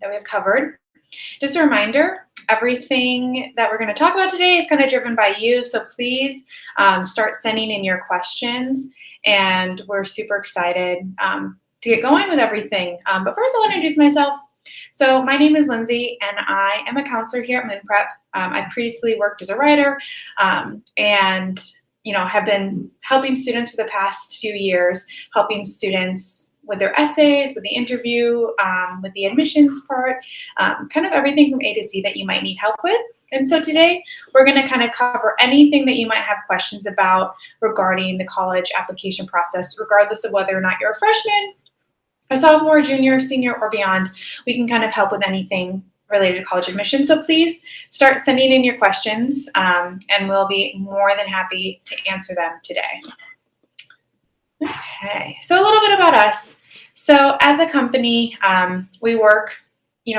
that we have covered. Just a reminder, everything that we're going to talk about today is kind of driven by you, so please start sending in your questions, and we're super excited to get going with everything. But first, I'll introduce myself. So my name is Lindsay, and I am a counselor here at Moonprep. I previously worked as a writer and have been helping students for the past few years, helping students with their essays, with the interview, with the admissions part, kind of everything from A to Z that you might need help with. And so today we're going to kind of cover anything that you might have questions about regarding the college application process, regardless of whether or not you're a freshman, a sophomore, junior, senior, or beyond. We can kind of help with anything related to college admission. So please start sending in your questions, and we'll be more than happy to answer them today. Okay, so a little bit about us. So as a company, we work,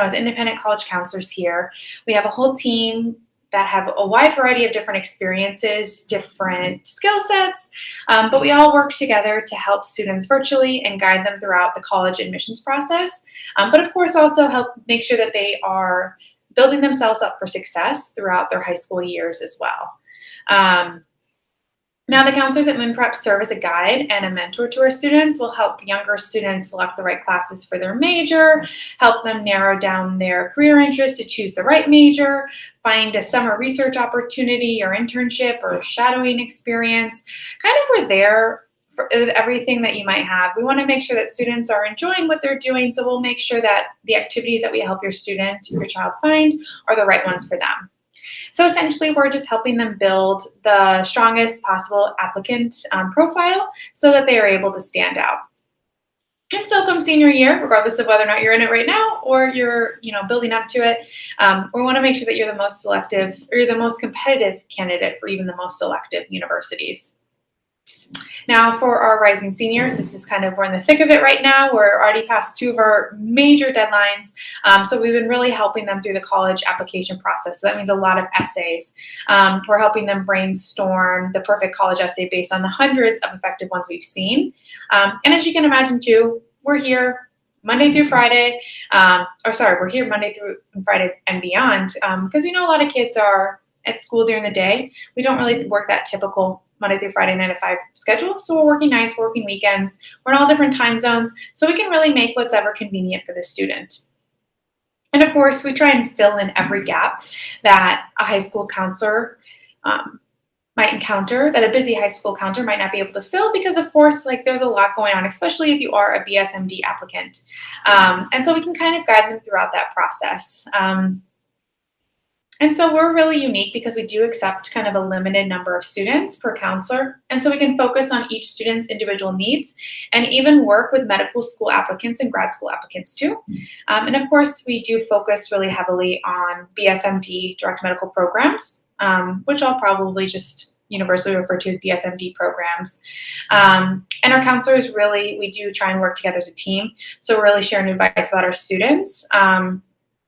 as independent college counselors here. We have a whole team that have a wide variety of different experiences, different skill sets, but we all work together to help students virtually and guide them throughout the college admissions process. But of course, also help make sure that they are building themselves up for success throughout their high school years as well. Now, the counselors at Moonprep serve as a guide and a mentor to our students. We'll help younger students select the right classes for their major, help them narrow down their career interests to choose the right major, find a summer research opportunity or internship or shadowing experience. Kind of we're there for everything that you might have. We want to make sure that students are enjoying what they're doing, so we'll make sure that the activities that we help your child find are the right ones for them. So essentially, we're just helping them build the strongest possible applicant profile so that they are able to stand out. And so come senior year, regardless of whether or not you're in it right now or you're building up to it, we want to make sure that you're the most selective or you're the most competitive candidate for even the most selective universities. Now, for our rising seniors, this is kind of, we're in the thick of it right now. We're already past 2 of our major deadlines. So we've been really helping them through the college application process. So that means a lot of essays. We're helping them brainstorm the perfect college essay based on the hundreds of effective ones we've seen. And as you can imagine too, we're here Monday through Friday, we're here Monday through Friday and beyond, because we know a lot of kids are at school during the day. We don't really work that typical Monday through Friday 9 to 5 schedule. So we're working nights, we're working weekends. We're in all different time zones, so we can really make what's ever convenient for the student. And of course, we try and fill in every gap that a high school counselor might encounter, that a busy high school counselor might not be able to fill, because of course, there's a lot going on, especially if you are a Bsmd applicant. And so we can kind of guide them throughout that process. And so we're really unique because we do accept kind of a limited number of students per counselor. And so we can focus on each student's individual needs and even work with medical school applicants and grad school applicants too. And of course, we do focus really heavily on Bsmd direct medical programs, which I'll probably just universally refer to as Bsmd programs. And our counselors we do try and work together as a team. So we're really sharing advice about our students.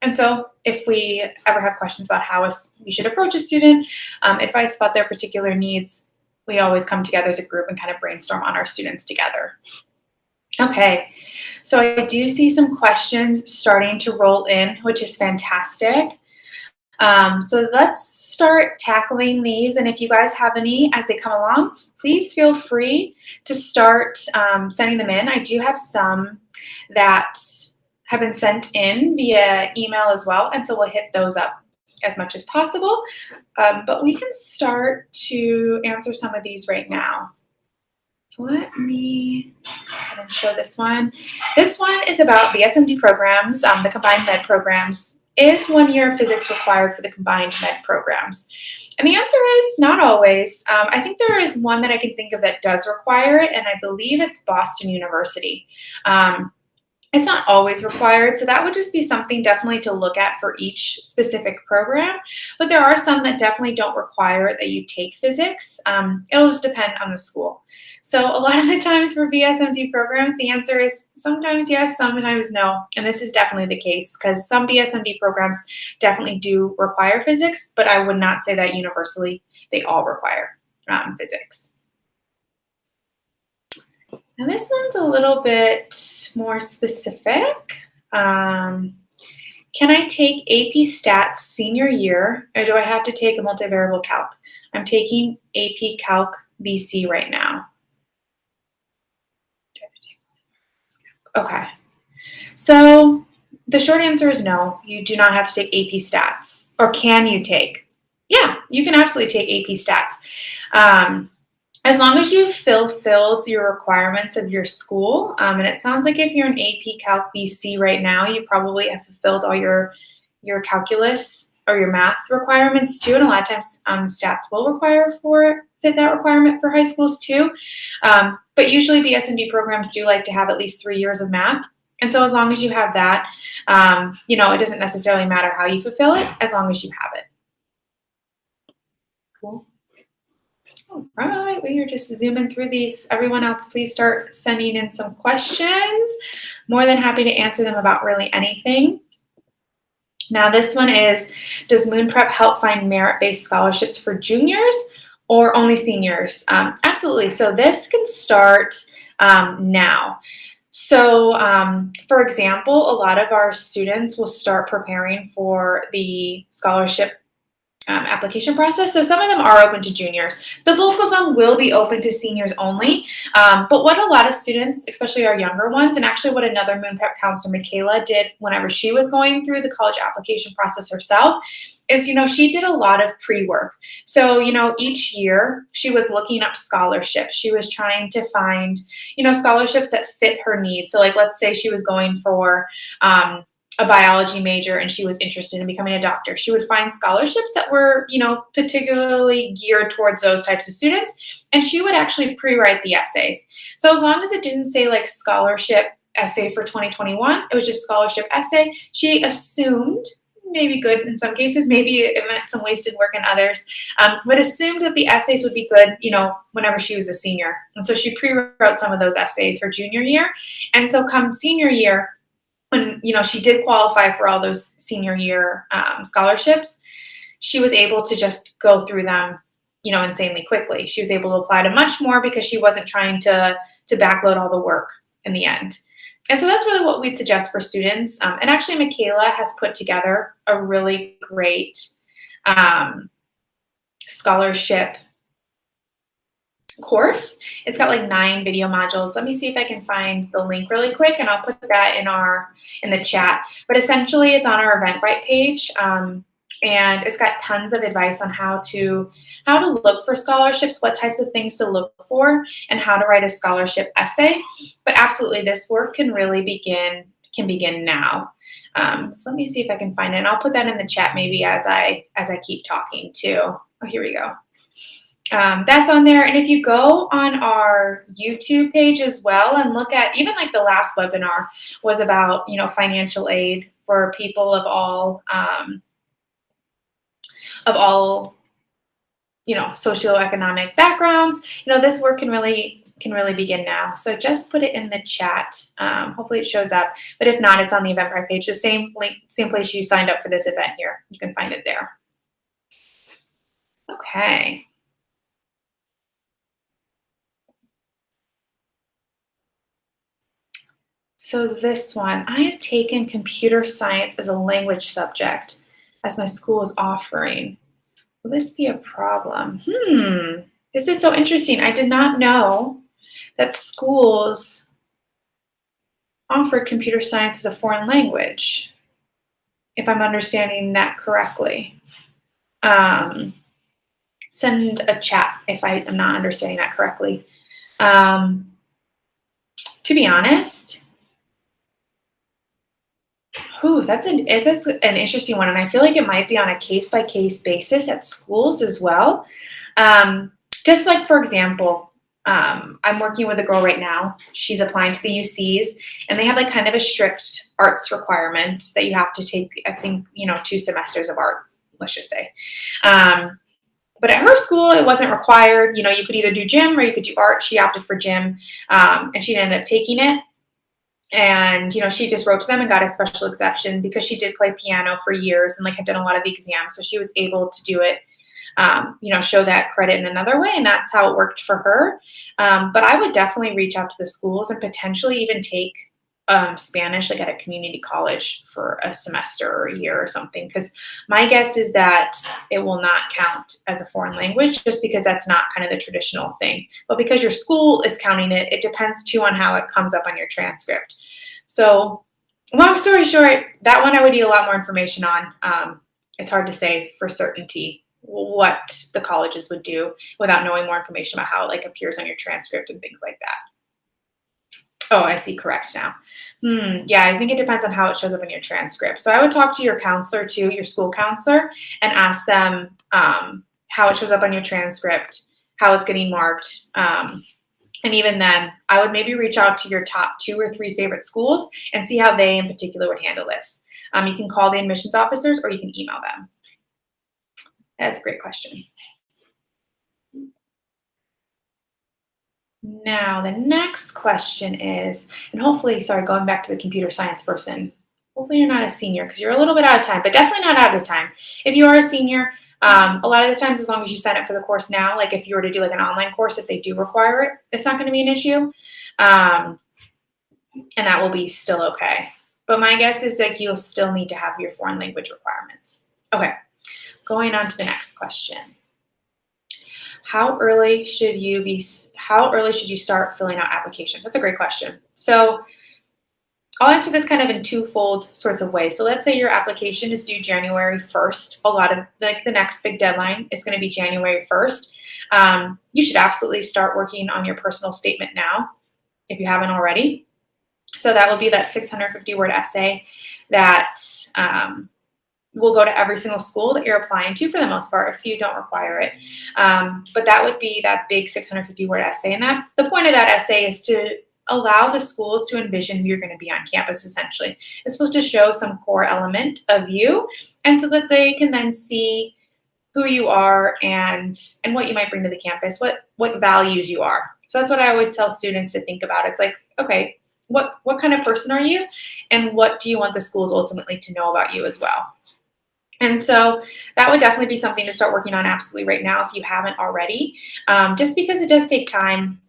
And so if we ever have questions about how we should approach a student, advice about their particular needs, we always come together as a group and kind of brainstorm on our students together. Okay, so I do see some questions starting to roll in, which is fantastic. So let's start tackling these. And if you guys have any as they come along, please feel free to start sending them in. I do have some that have been sent in via email as well, and so we'll hit those up as much as possible. But we can start to answer some of these right now. So let me go ahead and show this one. This one is about Bsmd programs, the combined med programs. Is 1 year of physics required for the combined med programs? And the answer is not always. I think there is one that I can think of that does require it, and I believe it's Boston University. It's not always required, so that would just be something definitely to look at for each specific program. But there are some that definitely don't require that you take physics. It'll just depend on the school. So a lot of the times for Bsmd programs, the answer is sometimes yes, sometimes no. And this is definitely the case because some Bsmd programs definitely do require physics, but I would not say that universally they all require physics. And this one's a little bit more specific. Can I take AP Stats senior year, or do I have to take a multivariable calc? I'm taking AP Calc BC right now. Okay. So the short answer is no, you do not have to take AP Stats. Or can you take? Yeah, you can absolutely take AP Stats. As long as you've fulfilled your requirements of your school, and it sounds like if you're in AP Calc BC right now, you probably have fulfilled all your calculus or your math requirements too, and a lot of times stats will fit that requirement for high schools too. But usually Bsmd programs do like to have at least 3 years of math. And so as long as you have that, it doesn't necessarily matter how you fulfill it, as long as you have it. Cool. All right, we are just zooming through these. Everyone else, please start sending in some questions. More than happy to answer them about really anything. Now this one is, does Moonprep help find merit-based scholarships for juniors or only seniors? Absolutely. So this can start now. So for example, a lot of our students will start preparing for the scholarship application process. So some of them are open to juniors. The bulk of them will be open to seniors only. But what a lot of students, especially our younger ones, and actually what another Moonprep counselor, Michaela, did whenever she was going through the college application process herself, is, she did a lot of pre-work. So, each year she was looking up scholarships. She was trying to find, scholarships that fit her needs. So like, let's say she was going for, a biology major and she was interested in becoming a doctor. She would find scholarships that were, particularly geared towards those types of students. And she would actually pre-write the essays. So as long as it didn't say like scholarship essay for 2021, it was just scholarship essay. She assumed, maybe good in some cases, maybe it meant some wasted work in others, but assumed that the essays would be good, whenever she was a senior. And so she pre-wrote some of those essays for junior year. And so come senior year, when she did qualify for all those senior year scholarships, she was able to just go through them, insanely quickly. She was able to apply to much more because she wasn't trying to backload all the work in the end. And so that's really what we'd suggest for students. And actually, Michaela has put together a really great scholarship course. It's got like 9 video modules. Let me see if I can find the link really quick, and I'll put that in the chat. But essentially, it's on our Eventbrite page, and it's got tons of advice on how to look for scholarships, what types of things to look for, and how to write a scholarship essay. But absolutely, this work can really begin now. So let me see if I can find it. And I'll put that in the chat maybe as I keep talking too. Oh, here we go. That's on there. And if you go on our YouTube page as well and look at, even like the last webinar was about, financial aid for people of all, socioeconomic backgrounds, this work can really begin now. So just put it in the chat. Hopefully it shows up, but if not, it's on the Eventbrite page, the same link, same place you signed up for this event here. You can find it there. Okay. So this one, I have taken computer science as a language subject as my school is offering. Will this be a problem? This is so interesting. I did not know that schools offered computer science as a foreign language, if I'm understanding that correctly. Send a chat if I am not understanding that correctly. To be honest, that's an interesting one, and I feel like it might be on a case-by-case basis at schools as well. Just like, for example, I'm working with a girl right now. She's applying to the UCs, and they have like kind of a strict arts requirement that you have to take, I think, 2 semesters of art, let's just say. But at her school, it wasn't required. You could either do gym or you could do art. She opted for gym, and she ended up taking it. And, she just wrote to them and got a special exception because she did play piano for years and like had done a lot of the exams. So she was able to do it, show that credit in another way. And that's how it worked for her. But I would definitely reach out to the schools and potentially even take Spanish like at a community college for a semester or a year or something, because my guess is that it will not count as a foreign language just because that's not kind of the traditional thing. But because your school is counting it, it depends too on how it comes up on your transcript. So long story short, that one I would need a lot more information on. It's hard to say for certainty what the colleges would do without knowing more information about how it like appears on your transcript and things like that. Oh, I see. Correct now. Yeah, I think it depends on how it shows up in your transcript. So I would talk to your counselor too, your school counselor, and ask them how it shows up on your transcript, how it's getting marked. And even then, I would maybe reach out to your top 2 or 3 favorite schools and see how they in particular would handle this. You can call the admissions officers or you can email them. That's a great question. Now, the next question is, and hopefully, sorry, going back to the computer science person, hopefully you're not a senior because you're a little bit out of time, but definitely not out of time. If you are a senior, a lot of the times, as long as you sign up for the course now, like if you were to do like an online course, if they do require it, it's not going to be an issue. And that will be still okay. But my guess is like you'll still need to have your foreign language requirements. Okay, going on to the next question. How early should you start filling out applications? That's a great question. So I'll answer this kind of in twofold sorts of ways. So let's say your application is due January 1st. A lot of like the next big deadline is going to be January 1st. You should absolutely start working on your personal statement now if you haven't already. So that will be that 650-word essay that will go to every single school that you're applying to for the most part if you don't require it. But that would be that big 650-word essay. And the point of that essay is to allow the schools to envision who you're going to be on campus, essentially. It's supposed to show some core element of you, and so that they can then see who you are and what you might bring to the campus, what values you are. So that's what I always tell students to think about. It's like, okay, what kind of person are you, and what do you want the schools ultimately to know about you as well? And so that would definitely be something to start working on absolutely right now if you haven't already, just because it does take time.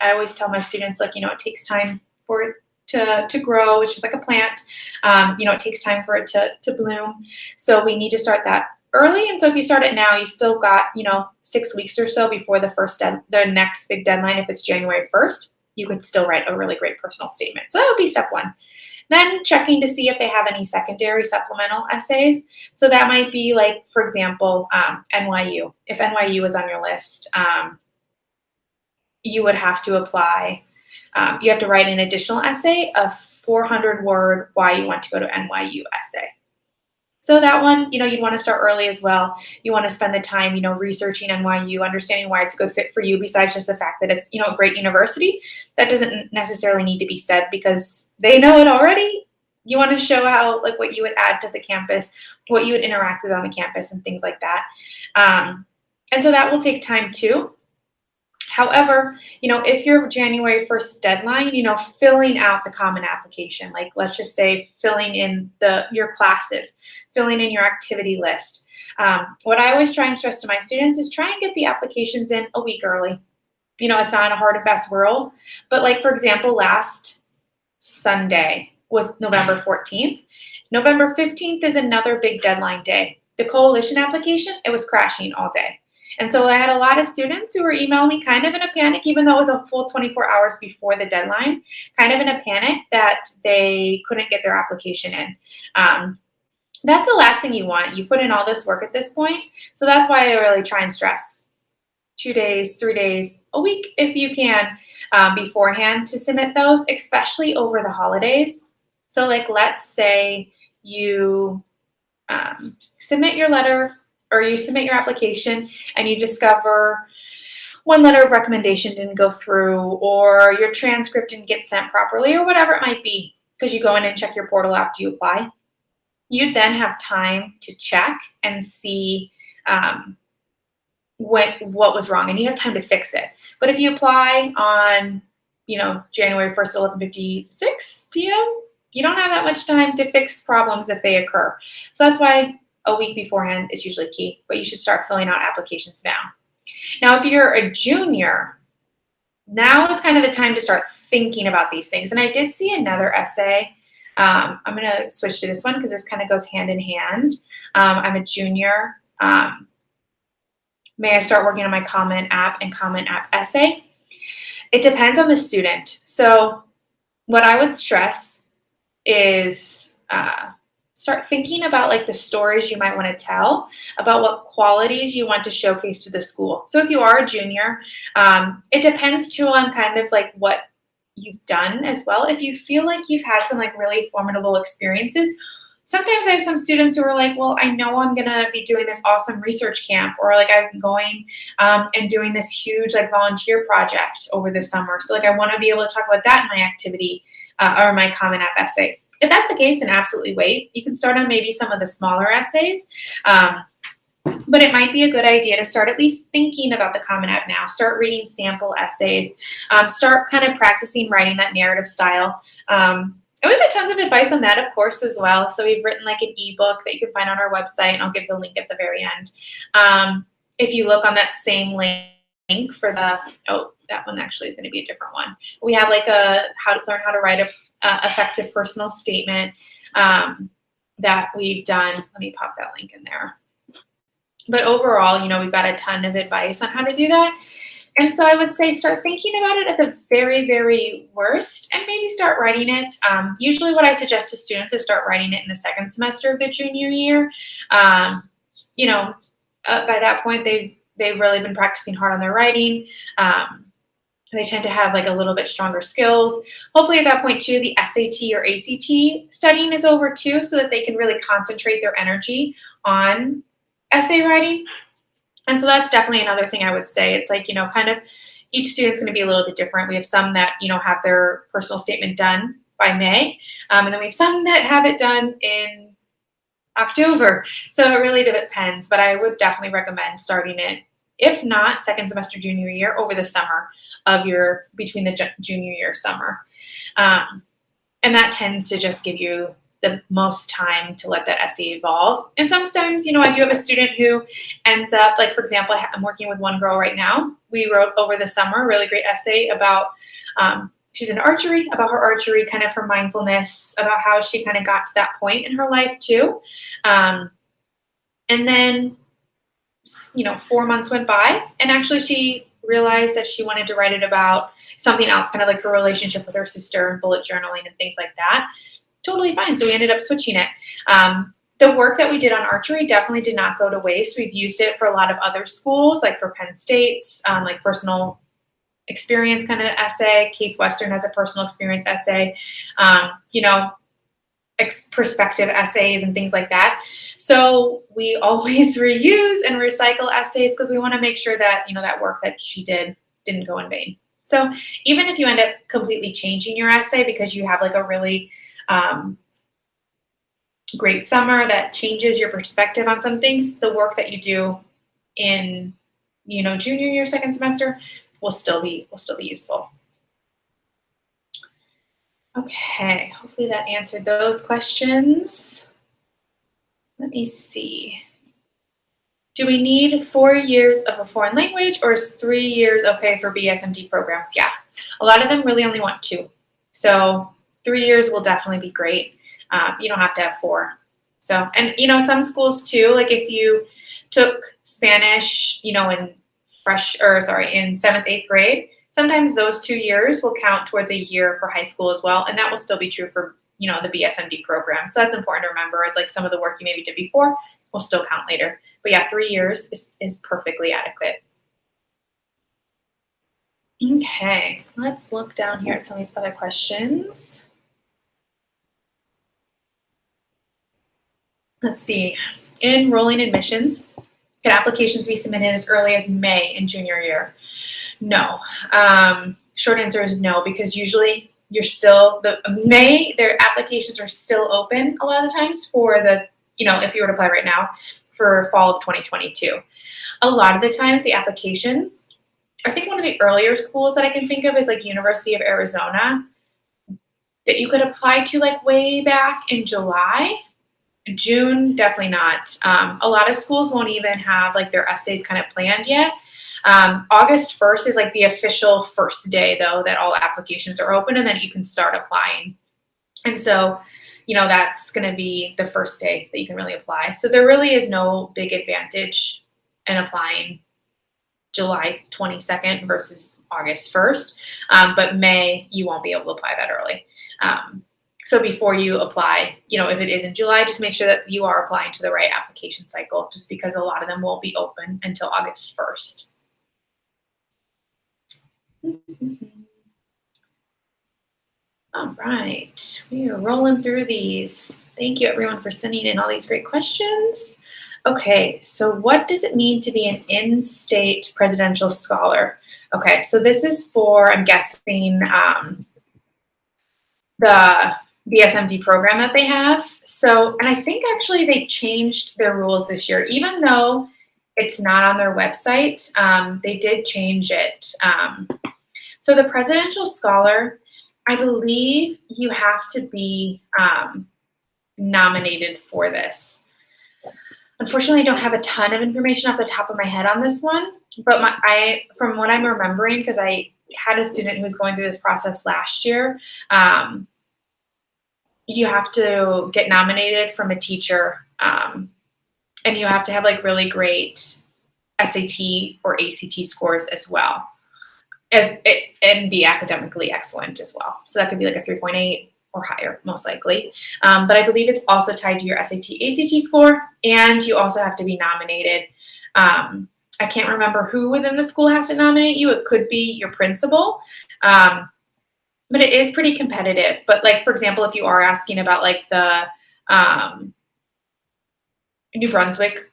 I always tell my students, like, it takes time for it to grow. It's just like a plant. It takes time for it to bloom. So we need to start that early. And so if you start it now, you still got, 6 weeks or so before the next big deadline. If it's January 1st, you could still write a really great personal statement. So that would be step 1. Then checking to see if they have any secondary supplemental essays. So that might be like, for example, NYU. If NYU is on your list, you would have to apply. You have to write an additional essay, a 400-word why you want to go to NYU essay. So that one, you'd want to start early as well. You want to spend the time, researching NYU, understanding why it's a good fit for you, besides just the fact that it's, a great university. That doesn't necessarily need to be said because they know it already. You want to show how, like, what you would add to the campus, what you would interact with on the campus and things like that. And so that will take time too. However, if your January 1st deadline, filling out the common application, like let's just say filling in your classes, filling in your activity list. What I always try and stress to my students is try and get the applications in a week early. It's not a hard and fast rule, but like, for example, last Sunday was November 14th. November 15th is another big deadline day. The coalition application, it was crashing all day. And so I had a lot of students who were emailing me kind of in a panic, even though it was a full 24 hours before the deadline, kind of in a panic that they couldn't get their application in. That's the last thing you want. You put in all this work at this point. So that's why I really try and stress 2 days, 3 days, a week, if you can, beforehand to submit those, especially over the holidays. So like, let's say you submit your letter or you submit your application and you discover one letter of recommendation didn't go through, or your transcript didn't get sent properly, or whatever it might be, because you go in and check your portal after you apply. You'd then have time to check and see what was wrong, and you have time to fix it. But if you apply on, January 1st at 11:56 p.m., you don't have that much time to fix problems if they occur. So that's why a week beforehand is usually key, but you should start filling out applications now. Now, if you're a junior, now is kind of the time to start thinking about these things. And I did see another essay. I'm going to switch to this one because this kind of goes hand in hand. I'm a junior. May I start working on my Common App and Common App essay? It depends on the student. So what I would stress is start thinking about like the stories you might want to tell, about what qualities you want to showcase to the school. So if you are a junior, it depends too on kind of like what you've done as well. If you feel like you've had some like really formidable experiences, sometimes I have some students who are like, well, I know I'm going to be doing this awesome research camp, or like I'm going and doing this huge like volunteer project over the summer. So like I want to be able to talk about that in my activity or my Common App essay. If that's the case, then absolutely wait. You can start on maybe some of the smaller essays, but it might be a good idea to start at least thinking about the Common App now. Start reading sample essays. Start kind of practicing writing that narrative style. And we've got tons of advice on that, of course, as well. So we've written like an ebook that you can find on our website, and I'll give the link at the very end. If you look on that same link for the, that one actually is going to be a different one. We have like a how to learn how to write a effective personal statement that we've done. Let me pop that link in there. But overall, you know, we've got a ton of advice on how to do that. And so I would say start thinking about it at the very, very worst and maybe start writing it. Usually what I suggest to students is start writing it in the second semester of the junior year. By that point, they've really been practicing hard on their writing. They tend to have like a little bit stronger skills. Hopefully at that point too, the SAT or ACT studying is over too, so that they can really concentrate their energy on essay writing. And so that's definitely another thing I would say. It's like, kind of each student's going to be a little bit different. We have some that, have their personal statement done by May. And then we have some that have it done in October. So it really depends, but I would definitely recommend starting it, if not second semester junior year, over the summer of between the junior year summer. And that tends to just give you the most time to let that essay evolve. And sometimes, I do have a student who ends up, like, for example, I'm working with one girl right now. We wrote over the summer a really great essay about, she's in archery, about her archery, kind of her mindfulness, about how she kind of got to that point in her life too. And then, 4 months went by, and actually she realized that she wanted to write it about something else, kind of like her relationship with her sister and bullet journaling and things like that. Totally fine. So we ended up switching it. The work that we did on archery definitely did not go to waste. We've used it for a lot of other schools, like for Penn State's, like personal experience kind of essay. Case Western has a personal experience essay, perspective essays and things like that. So we always reuse and recycle essays because we want to make sure that, that work that she did didn't go in vain. So even if you end up completely changing your essay because you have like a really great summer that changes your perspective on some things, the work that you do in, junior year, second semester will still be useful. Okay, hopefully that answered those questions. Let me see. Do we need 4 years of a foreign language, or is 3 years okay for Bsmd programs? Yeah, a lot of them really only want 2. So 3 years will definitely be great. You don't have to have 4. So, and some schools too, like if you took Spanish, in 7th, 8th grade, sometimes those 2 years will count towards a year for high school as well. And that will still be true for, the Bsmd program. So that's important to remember, as like some of the work you maybe did before will still count later. But yeah, 3 years is perfectly adequate. Okay, let's look down here at some of these other questions. Let's see. In rolling admissions, could applications be submitted as early as May in junior year? No. Short answer is no, because usually their applications are still open a lot of the times for the, if you were to apply right now, for fall of 2022. A lot of the times the applications, I think one of the earlier schools that I can think of is like University of Arizona, that you could apply to like way back in July. June, definitely not. A lot of schools won't even have like their essays kind of planned yet. August 1st is like the official first day, though, that all applications are open, and then you can start applying. And so, that's going to be the first day that you can really apply. So there really is no big advantage in applying July 22nd versus August 1st. But May, you won't be able to apply that early. So before you apply, if it is in July, just make sure that you are applying to the right application cycle, just because a lot of them won't be open until August 1st. All right, we are rolling through these. Thank you everyone for sending in all these great questions. Okay, so what does it mean to be an in-state presidential scholar? Okay, so this is for, I'm guessing, the Bsmd program that they have. So, and I think actually they changed their rules this year, even though it's not on their website, they did change it. So the presidential scholar, I believe you have to be nominated for this. Unfortunately, I don't have a ton of information off the top of my head on this one, but from what I'm remembering, because I had a student who was going through this process last year, you have to get nominated from a teacher, and you have to have like really great SAT or ACT scores as well, and be academically excellent as well. So that could be like a 3.8 or higher, most likely. But I believe it's also tied to your SAT, ACT score, and you also have to be nominated. I can't remember who within the school has to nominate you. It could be your principal, but it is pretty competitive. But like, for example, if you are asking about like the New Brunswick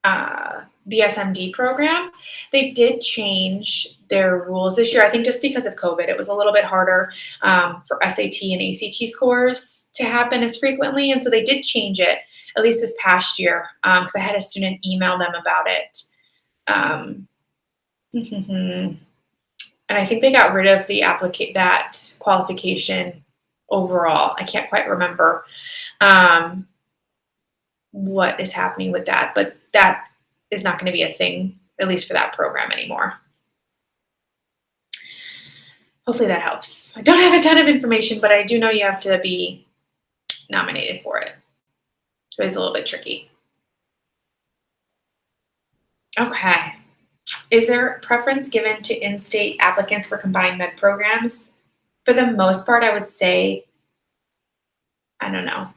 Bsmd program, they did change their rules this year. I think just because of COVID, it was a little bit harder for SAT and ACT scores to happen as frequently. And so they did change it, at least this past year, because I had a student email them about it. And I think they got rid of the that qualification overall. I can't quite remember what is happening with that, but that is not going to be a thing, at least for that program anymore. Hopefully that helps. I don't have a ton of information, but I do know you have to be nominated for it. So it's a little bit tricky. Okay. Is there preference given to in-state applicants for combined med programs? For the most part, I would say, I don't know,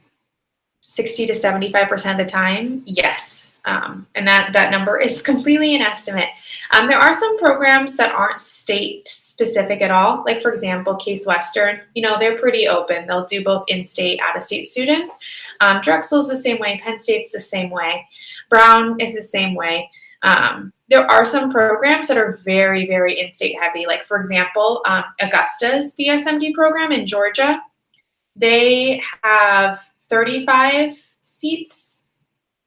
60 to 75% of the time, yes. And that number is completely an estimate. There are some programs that aren't state specific at all. Like, for example, Case Western, they're pretty open. They'll do both in-state, out-of-state students. Drexel's the same way. Penn State's the same way. Brown is the same way. There are some programs that are very, very in-state heavy. Like, for example, Augusta's Bsmd program in Georgia, they have 35 seats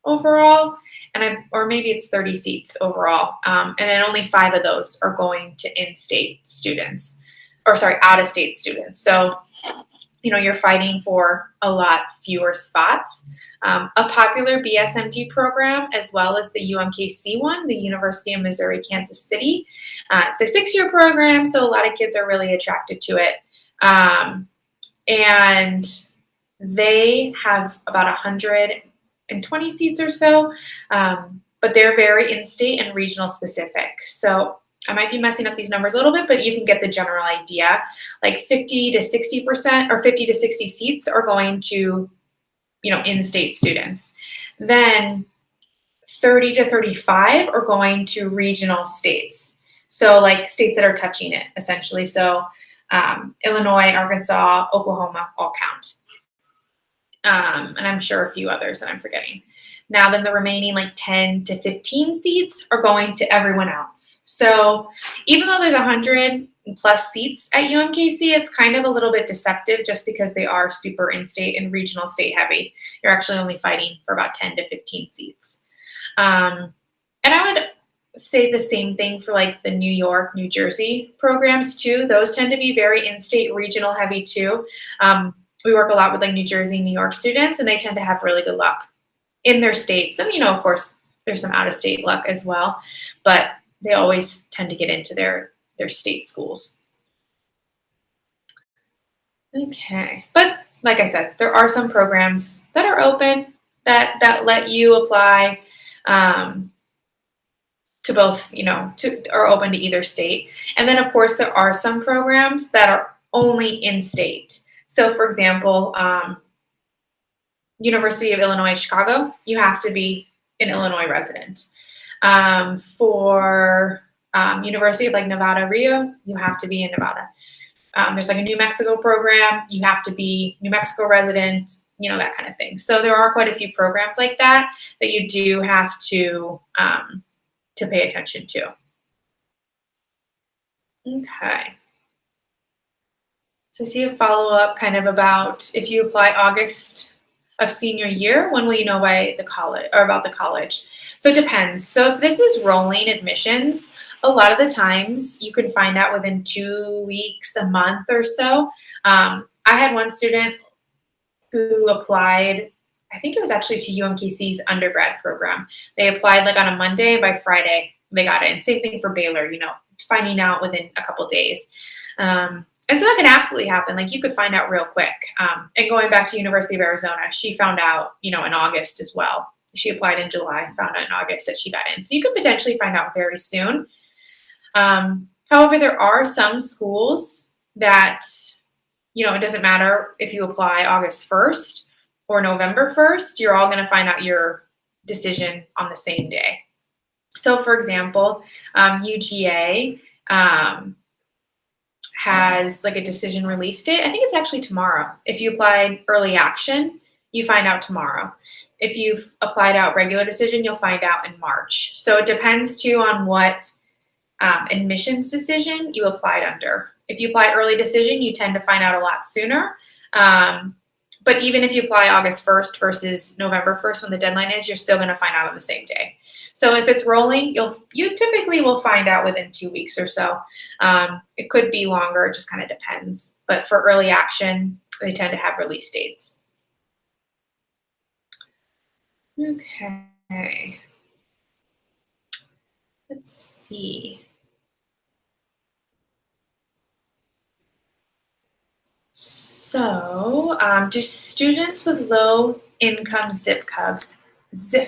overall, or maybe it's 30 seats overall, and then only 5 of those are going to in-state students, out-of-state students. So, you're fighting for a lot fewer spots. A popular Bsmd program, as well as the UMKC one, the University of Missouri, Kansas City. It's a 6-year program, so a lot of kids are really attracted to it. And they have about 120 seats or so, but they're very in-state and regional specific. So I might be messing up these numbers a little bit, but you can get the general idea. Like 50 to 60% or 50 to 60 seats are going to, in-state students. Then 30 to 35 are going to regional states. So like states that are touching it, essentially. So Illinois, Arkansas, Oklahoma all count. And I'm sure a few others that I'm forgetting. Now then the remaining like 10 to 15 seats are going to everyone else. So even though there's 100 plus seats at UMKC, it's kind of a little bit deceptive just because they are super in-state and regional state heavy. You're actually only fighting for about 10 to 15 seats. And I would say the same thing for like the New York, New Jersey programs too. Those tend to be very in-state, regional heavy too. We work a lot with like New Jersey, New York students, and they tend to have really good luck in their states. And, of course, there's some out-of-state luck as well. But they always tend to get into their state schools. Okay, but like I said, there are some programs that are open that let you apply to both, are open to either state. And then of course there are some programs that are only in state. So for example, University of Illinois Chicago, you have to be an Illinois resident. For University of Nevada Rio, you have to be in Nevada. There's a New Mexico program, you have to be New Mexico resident, that kind of thing. So there are quite a few programs like that you do have to pay attention to. Okay. So I see a follow-up kind of about if you apply August of senior year, when will you know by the college or about the college? So it depends. So if this is rolling admissions, a lot of the times you can find out within 2 weeks, a month or so. I had one student who applied, I think it was actually to UMKC's undergrad program. They applied on a Monday, by Friday they got in. Same thing for Baylor, finding out within a couple days. And so that can absolutely happen. You could find out real quick. And going back to University of Arizona, she found out, in August as well. She applied in July, found out in August that she got in. So you could potentially find out very soon. However, there are some schools that, it doesn't matter if you apply August 1st or November 1st, you're all going to find out your decision on the same day. So for example, UGA, has a decision release date. I think it's actually tomorrow. If you applied early action, you find out tomorrow. If you've applied out regular decision, you'll find out in March. So it depends too on what admissions decision you applied under. If you apply early decision, you tend to find out a lot sooner. But even if you apply August 1st versus November 1st when the deadline is, you're still going to find out on the same day. So if it's rolling, you typically will find out within 2 weeks or so. It could be longer, it just kind of depends. But for early action, they tend to have release dates. Okay. Let's see. So, do students with low income zip codes, sorry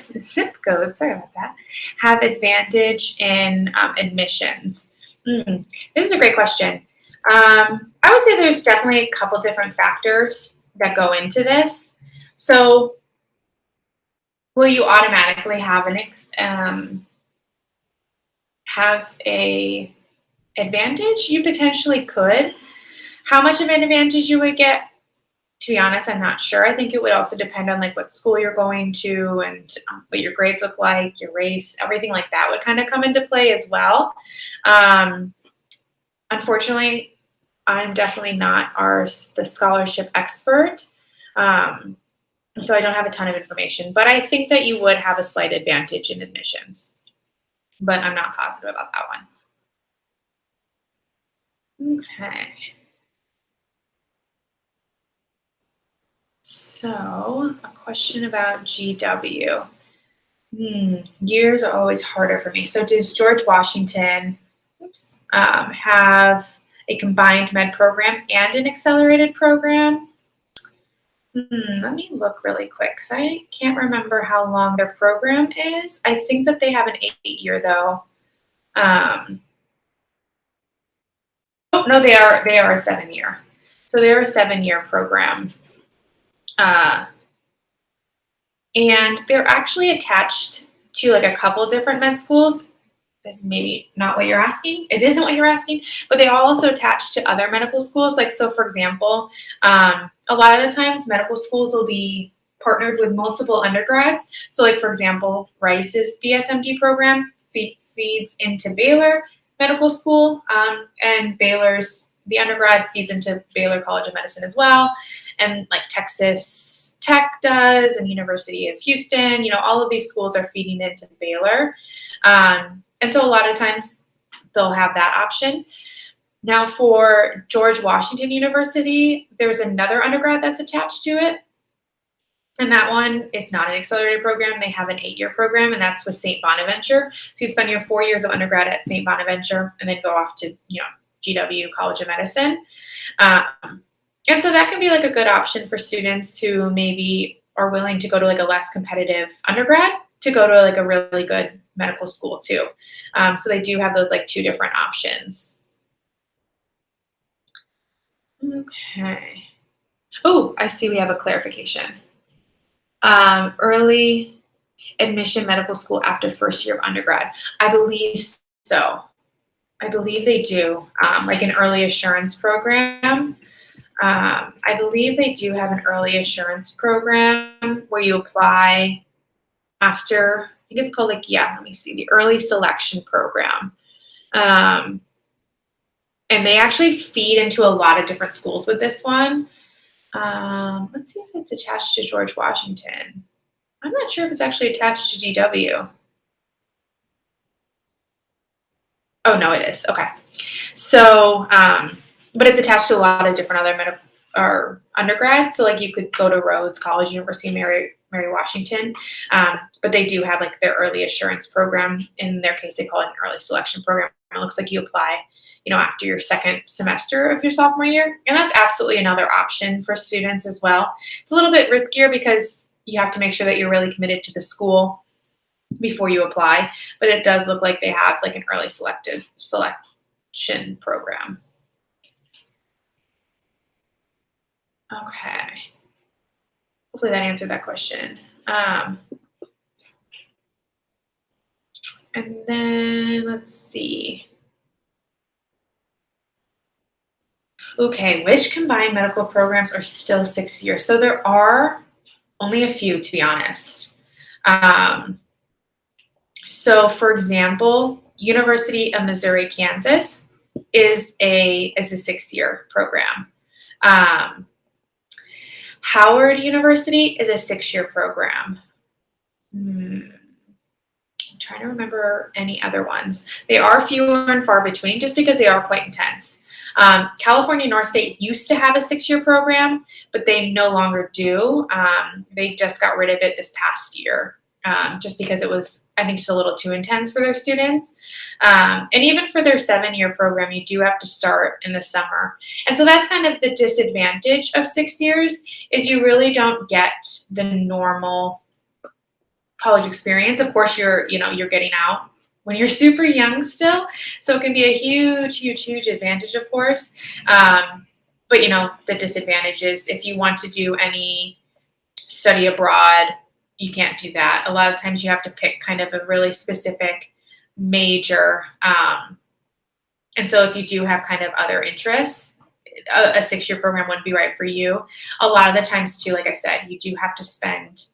about that, have advantage in admissions? This is a great question. I would say there's definitely a couple different factors that go into this. So, will you automatically have a advantage? You potentially could. How much of an advantage you would get, to be honest, I'm not sure. I think it would also depend on what school you're going to and what your grades look like, your race, everything like that would kind of come into play as well. Unfortunately, I'm definitely not the scholarship expert, so I don't have a ton of information. But I think that you would have a slight advantage in admissions, but I'm not positive about that one. Okay. So, a question about GW. Years are always harder for me. So, does George Washington have a combined med program and an accelerated program? Let me look really quick because I can't remember how long their program is. I think that they have an 8-year though. Oh no, they are a 7-year. So they're a 7-year program. And they're actually attached to a couple different med schools. This is maybe not what you're asking. It isn't what you're asking, but they are also attached to other medical schools. So for example, a lot of the times medical schools will be partnered with multiple undergrads. So for example, Rice's Bsmd program feeds into Baylor Medical School, and the undergrad feeds into Baylor College of Medicine as well. And Texas Tech does, and University of Houston, all of these schools are feeding into Baylor. And so a lot of times they'll have that option. Now for George Washington University, there's another undergrad that's attached to it. And that one is not an accelerated program. They have an 8-year program, and that's with St. Bonaventure. So you spend your 4 years of undergrad at St. Bonaventure and then go off to, GW, College of Medicine. And so that can be like a good option for students who maybe are willing to go to like a less competitive undergrad to go to like a really good medical school too. So they do have those like 2 different options. Okay. Oh, I see we have a clarification. Early admission medical school after first year of undergrad. I believe so. I believe they do, like an early assurance program. I believe they do have an early assurance program where you apply after, I think it's called let me see, the early selection program. And they actually feed into a lot of different schools with this one. Let's see if it's attached to George Washington. I'm not sure if it's actually attached to GW. Oh, no, it is. Okay. So, but it's attached to a lot of different other medical or undergrads. So like you could go to Rhodes College, University of Mary Washington. But they do have like their early assurance program. In their case, they call it an early selection program. It looks like you apply, after your second semester of your sophomore year. And that's absolutely another option for students as well. It's a little bit riskier because you have to make sure that you're really committed to the school before you apply. But it does look like they have like an early selection program. Okay. Hopefully that answered that question. And then let's see. Okay, which combined medical programs are still 6 years? So there are only a few, to be honest. So for example, University of Missouri, Kansas is a 6-year program. Howard University is a 6-year program. I'm trying to remember any other ones. They are fewer and far between just because they are quite intense. California North State used to have a 6-year program, but they no longer do. They just got rid of it this past year just because it was, I think, just a little too intense for their students. And even for their 7-year program, you do have to start in the summer. And so that's kind of the disadvantage of 6 years is you really don't get the normal college experience. Of course, you're getting out when you're super young still. So it can be a huge, huge, huge advantage, of course. But, the disadvantage is if you want to do any study abroad, you can't do that. A lot of times you have to pick kind of a really specific major. And so if you do have kind of other interests, a 6-year program wouldn't be right for you. A lot of the times too, like I said, you do have to spend,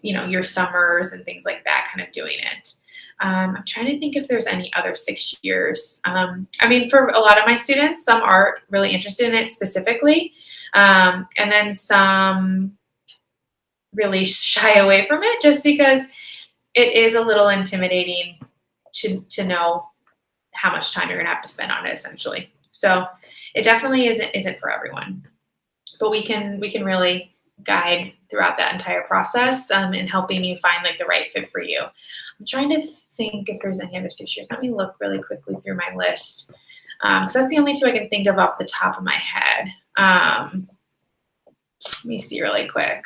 your summers and things like that kind of doing it. I'm trying to think if there's any other 6 years. For a lot of my students, some are really interested in it specifically. And then some really shy away from it just because it is a little intimidating to know how much time you're going to have to spend on it essentially. So it definitely isn't for everyone, but we can really guide throughout that entire process in helping you find like the right fit for you. I'm trying to think if there's any other 6 years. Let me look really quickly through my list because that's the only 2 I can think of off the top of my head. Let me see really quick.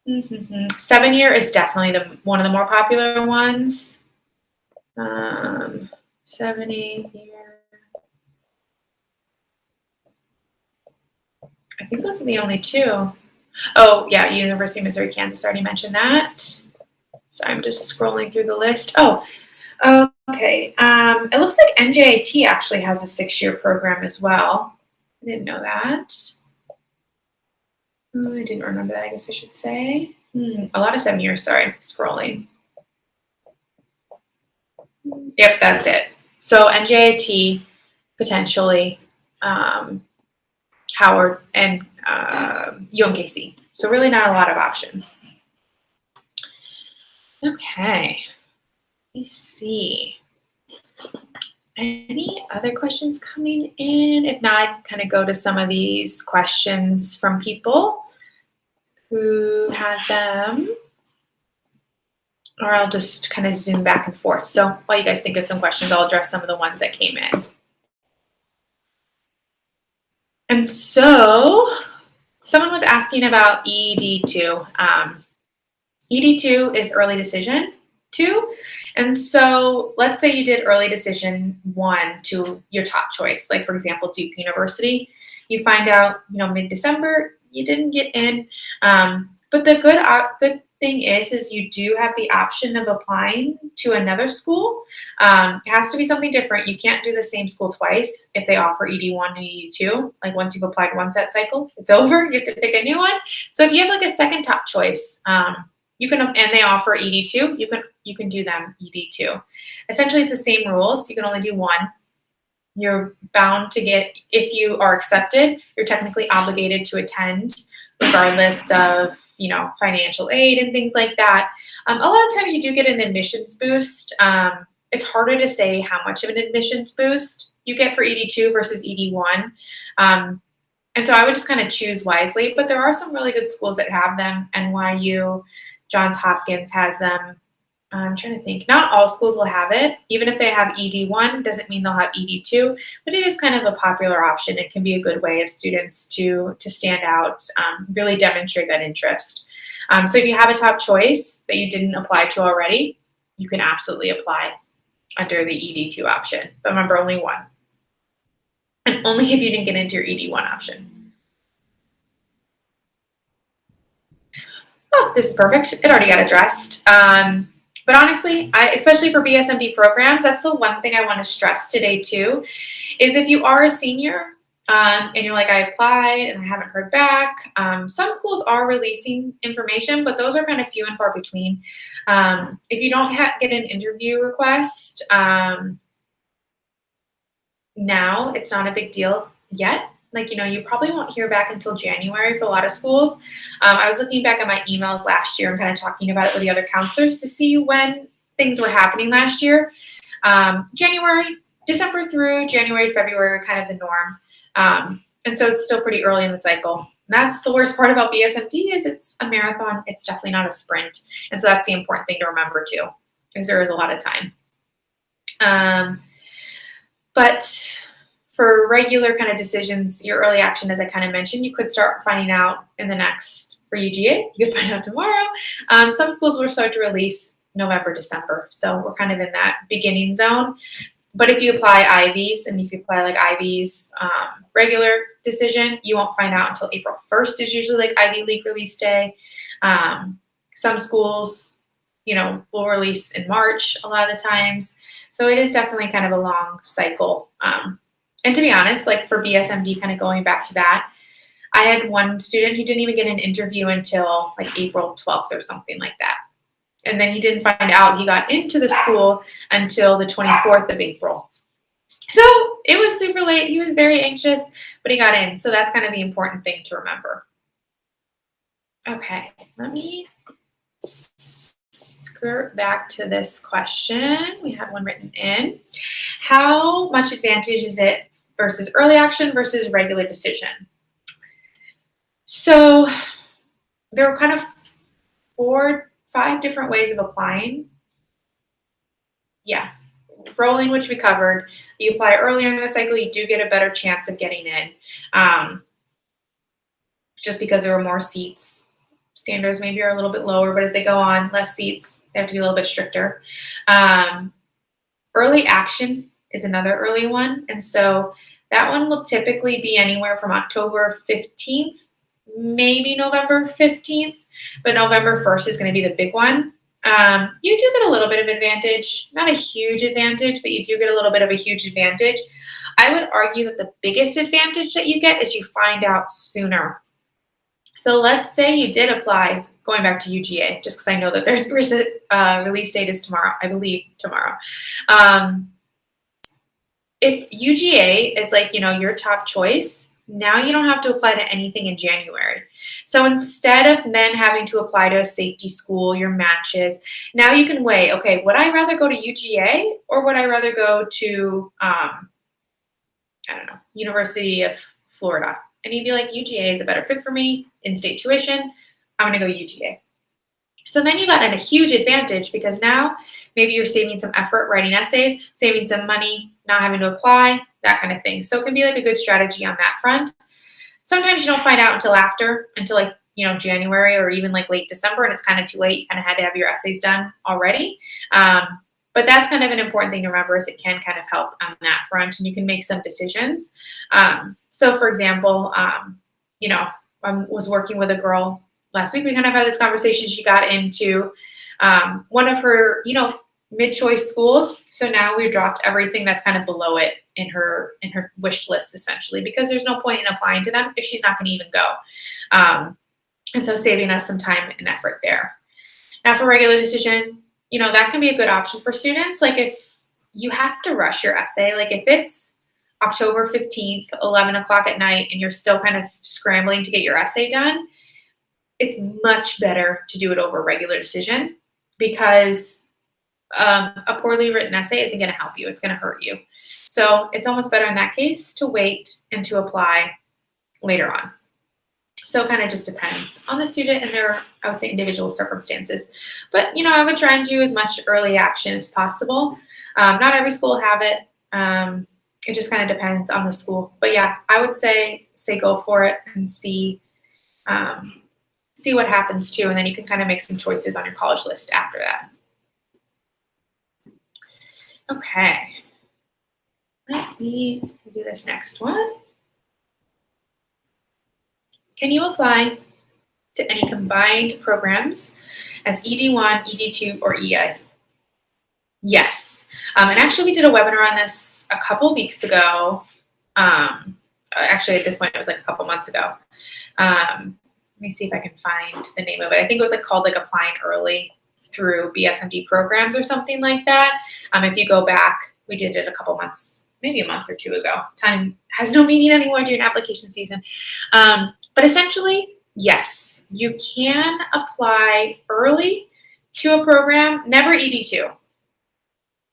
7-year is definitely one of the more popular ones. 7-8 year. I think those are the only 2. Oh, yeah, University of Missouri, Kansas. I already mentioned that. So I'm just scrolling through the list. Oh, okay. It looks like NJIT actually has a 6-year program as well. I didn't know that. I didn't remember that, I guess I should say. A lot of 7 years, sorry, scrolling. Yep, that's it. So NJIT, potentially, Howard, and UMKC. So really not a lot of options. Okay, let me see. Any other questions coming in? If not, I kind of go to some of these questions from people. who had them, or I'll just kind of zoom back and forth. So while you guys think of some questions, I'll address some of the ones that came in. And so someone was asking about ED2. ED2 is early decision 2. And so let's say you did early decision 1 to your top choice, like for example, Duke University. You find out, mid-December, you didn't get in. But the good thing is you do have the option of applying to another school. It has to be something different. You can't do the same school twice if they offer ED1 and ED2. Like once you've applied once that cycle, it's over. You have to pick a new one. So if you have like a second top choice, you can, and they offer ED2, you can do them ED2. Essentially, it's the same rules. You can only do one. You're bound to get, if you are accepted, you're technically obligated to attend regardless of, financial aid and things like that. A lot of times you do get an admissions boost. It's harder to say how much of an admissions boost you get for ED2 versus ED1. And so I would just kind of choose wisely, but there are some really good schools that have them. NYU, Johns Hopkins has them. I'm trying to think. Not all schools will have it. Even if they have ED1, doesn't mean they'll have ED2, but it is kind of a popular option. It can be a good way of students to stand out, really demonstrate that interest. So if you have a top choice that you didn't apply to already, you can absolutely apply under the ED2 option. But remember, only one. And only if you didn't get into your ED1 option. Oh, this is perfect. It already got addressed. But honestly, especially for Bsmd programs, that's the one thing I want to stress today too, is if you are a senior and you're like, I applied and I haven't heard back, some schools are releasing information, but those are kind of few and far between. If you don't get an interview request now, it's not a big deal yet. Like, you probably won't hear back until January for a lot of schools. I was looking back at my emails last year and kind of talking about it with the other counselors to see when things were happening last year. December through January, February are kind of the norm. And so it's still pretty early in the cycle. And that's the worst part about Bsmd is it's a marathon. It's definitely not a sprint. And so that's the important thing to remember too, because there is a lot of time. But for regular kind of decisions, your early action, as I kind of mentioned, you could start finding out in the next, for UGA, you could find out tomorrow. Some schools will start to release November, December. So we're kind of in that beginning zone. But if you apply IVs, and if you apply like IVs regular decision, you won't find out until April 1st is usually like Ivy League release day. Some schools, will release in March a lot of the times. So it is definitely kind of a long cycle. And to be honest, like for Bsmd, kind of going back to that, I had one student who didn't even get an interview until like April 12th or something like that. And then he didn't find out he got into the school until the 24th of April. So it was super late. He was very anxious, but he got in. So that's kind of the important thing to remember. Okay, let me skirt back to this question. We had one written in. How much advantage is it versus early action versus regular decision? So there are kind of 5 different ways of applying. Yeah, rolling, which we covered. You apply earlier in the cycle, you do get a better chance of getting in. Just because there are more seats. Standards maybe are a little bit lower, but as they go on, less seats, they have to be a little bit stricter. Early action is another early one. And so that one will typically be anywhere from October 15th, maybe November 15th, but November 1st is going to be the big one. You do get a little bit of advantage, not a huge advantage, but you do get a little bit of a huge advantage. I would argue that the biggest advantage that you get is you find out sooner. So let's say you did apply, going back to UGA, just because I know that their release date is tomorrow, I believe tomorrow. If UGA is like, your top choice, now you don't have to apply to anything in January. So instead of then having to apply to a safety school, your matches, now you can weigh, okay, would I rather go to UGA or would I rather go to, University of Florida? And you'd be like, UGA is a better fit for me, in-state tuition. I'm going to go UGA. So then you got a huge advantage because now maybe you're saving some effort writing essays, saving some money, not having to apply, that kind of thing. So it can be like a good strategy on that front. Sometimes you don't find out until like, January or even like late December, and it's kind of too late. You kind of had to have your essays done already. But that's kind of an important thing to remember, is it can kind of help on that front, and you can make some decisions. So for example, I was working with a girl last week. We kind of had this conversation. She got into one of her, mid-choice schools. So now we've dropped everything that's kind of below it in her wish list, essentially, because there's no point in applying to them if she's not going to even go. And so saving us some time and effort there. Now for regular decision, that can be a good option for students. Like if you have to rush your essay, like if it's October 15th, 11 o'clock at night, and you're still kind of scrambling to get your essay done, it's much better to do it over regular decision, because a poorly written essay isn't going to help you. It's going to hurt you. So it's almost better in that case to wait and to apply later on. So it kind of just depends on the student and their, I would say, individual circumstances. But, I would try and do as much early action as possible. Not every school will have it. It just kind of depends on the school. But yeah, I would say go for it and see what happens too. And then you can kind of make some choices on your college list after that. Okay. Let me do this next one. Can you apply to any combined programs as ED1, ED2, or EI? Yes. And actually, we did a webinar on this a couple weeks ago. Actually, at this point, it was like a couple months ago. Let me see if I can find the name of it. I think it was called Applying Early through Bsmd programs or something like that. If you go back, we did it a couple months, maybe a month or two ago. Time has no meaning anymore during application season. But essentially, yes, you can apply early to a program, never ED2,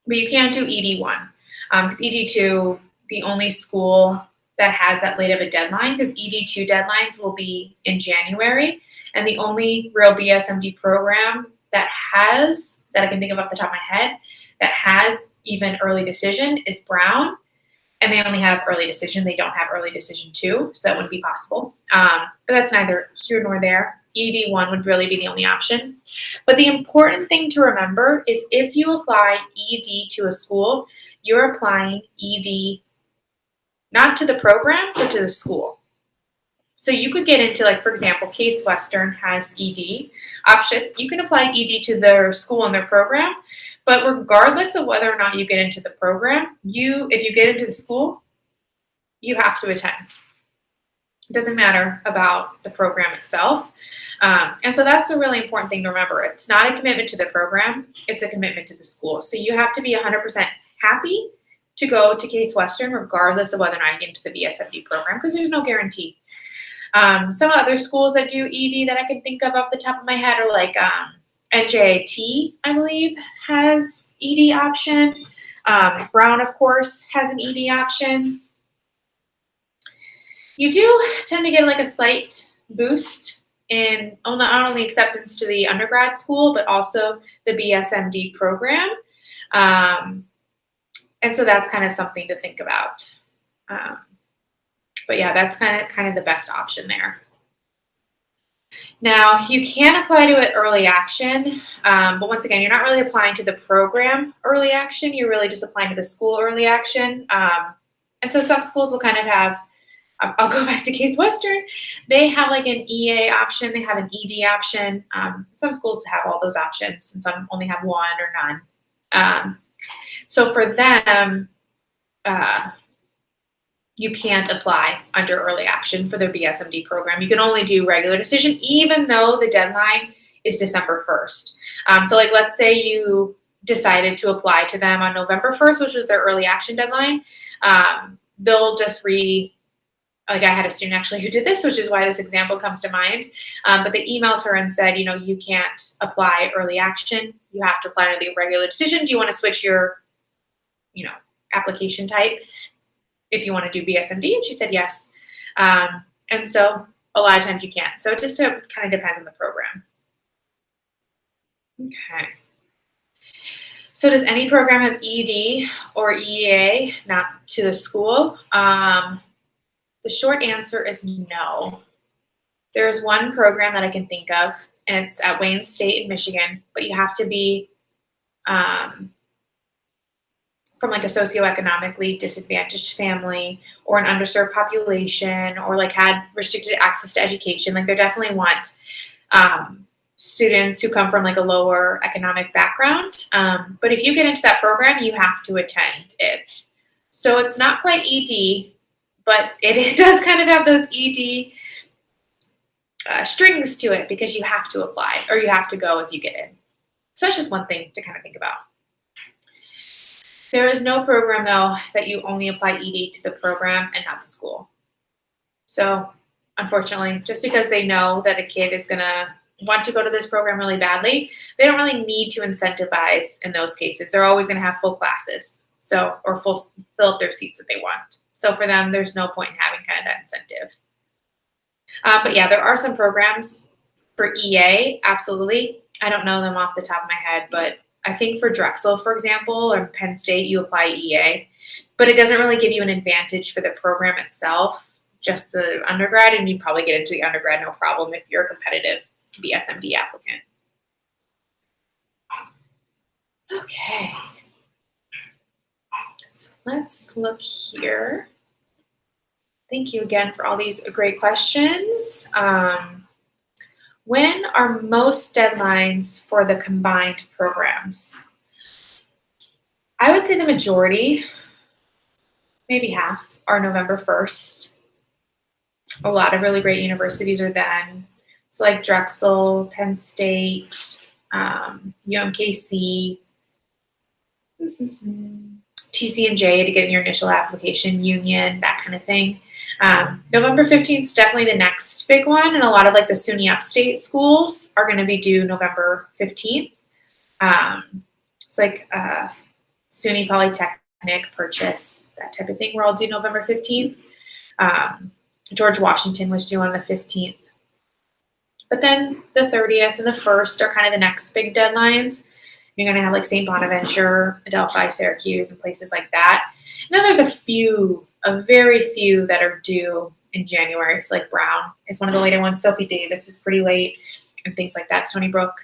but you can do ED1. Because ED2, the only school that has that late of a deadline, because ED2 deadlines will be in January, and the only real Bsmd program that I can think of off the top of my head, that has even early decision is Brown. And they only have early decision. They don't have early decision 2, so that wouldn't be possible. But that's neither here nor there. ED1 would really be the only option. But the important thing to remember is if you apply ED to a school, you're applying ED not to the program, but to the school. So you could get into, for example, Case Western has ED option. You can apply ED to their school and their program. But regardless of whether or not you get into the program, if you get into the school, you have to attend. It doesn't matter about the program itself. And so that's a really important thing to remember. It's not a commitment to the program. It's a commitment to the school. So you have to be 100% happy to go to Case Western regardless of whether or not you get into the Bsmd program, because there's no guarantee. Some other schools that do ED that I can think of off the top of my head are NJIT, I believe, has ED option. Brown, of course, has an ED option. You do tend to get a slight boost in not only acceptance to the undergrad school, but also the Bsmd program. And so that's kind of something to think about. But yeah, that's kind of the best option there. Now, you can apply to it early action, but once again, you're not really applying to the program early action. You're really just applying to the school early action. And so some schools will kind of have, I'll go back to Case Western, they have an EA option, they have an ED option. Some schools have all those options, and some only have one or none. So for them, you can't apply under early action for their Bsmd program. You can only do regular decision, even though the deadline is December 1st. So let's say you decided to apply to them on November 1st, which was their early action deadline. They'll just I had a student actually who did this, which is why this example comes to mind. But they emailed her and said, you can't apply early action. You have to apply under the regular decision. Do you want to switch your, application type if you want to do Bsmd? And she said yes. And so, a lot of times you can't. So it just kind of depends on the program. Okay. So does any program have ED or EA, not to the school? The short answer is no. There is one program that I can think of, and it's at Wayne State in Michigan, but you have to be from like a socioeconomically disadvantaged family or an underserved population or like had restricted access to education. Like they definitely want students who come from like a lower economic background. But if you get into that program, you have to attend it. So it's not quite ED, but it does kind of have those ED strings to it because you have to apply or you have to go if you get in. So that's just one thing to kind of think about. There is no program, though, that you only apply ED to the program and not the school. So, unfortunately, just because they know that a kid is going to want to go to this program really badly, they don't really need to incentivize in those cases. They're always going to have full classes, or fill up their seats that they want. So for them, there's no point in having kind of that incentive. But yeah, there are some programs for EA, absolutely. I don't know them off the top of my head, but I think for Drexel, for example, or Penn State, you apply EA, but it doesn't really give you an advantage for the program itself, just the undergrad, and you probably get into the undergrad no problem if you're a competitive Bsmd applicant. Okay, so let's look here. Thank you again for all these great questions. When are most deadlines for the combined programs? I would say the majority, maybe half, are November 1st. A lot of really great universities are then. So like Drexel, Penn State, UMKC, TC&J to get in your initial application, Union, that kind of thing. November 15th is definitely the next big one, and a lot of like the SUNY Upstate schools are going to be due November 15th. It's like SUNY Polytechnic, Purchase, that type of thing. We're all due November 15th. George Washington was due on the 15th. But then the 30th and the 1st are kind of the next big deadlines. You're going to have like St. Bonaventure, Adelphi, Syracuse, and places like that. And then there's a very few that are due in January. So like Brown is one of the later ones. Sophie Davis is pretty late and things like that. Stony Brook.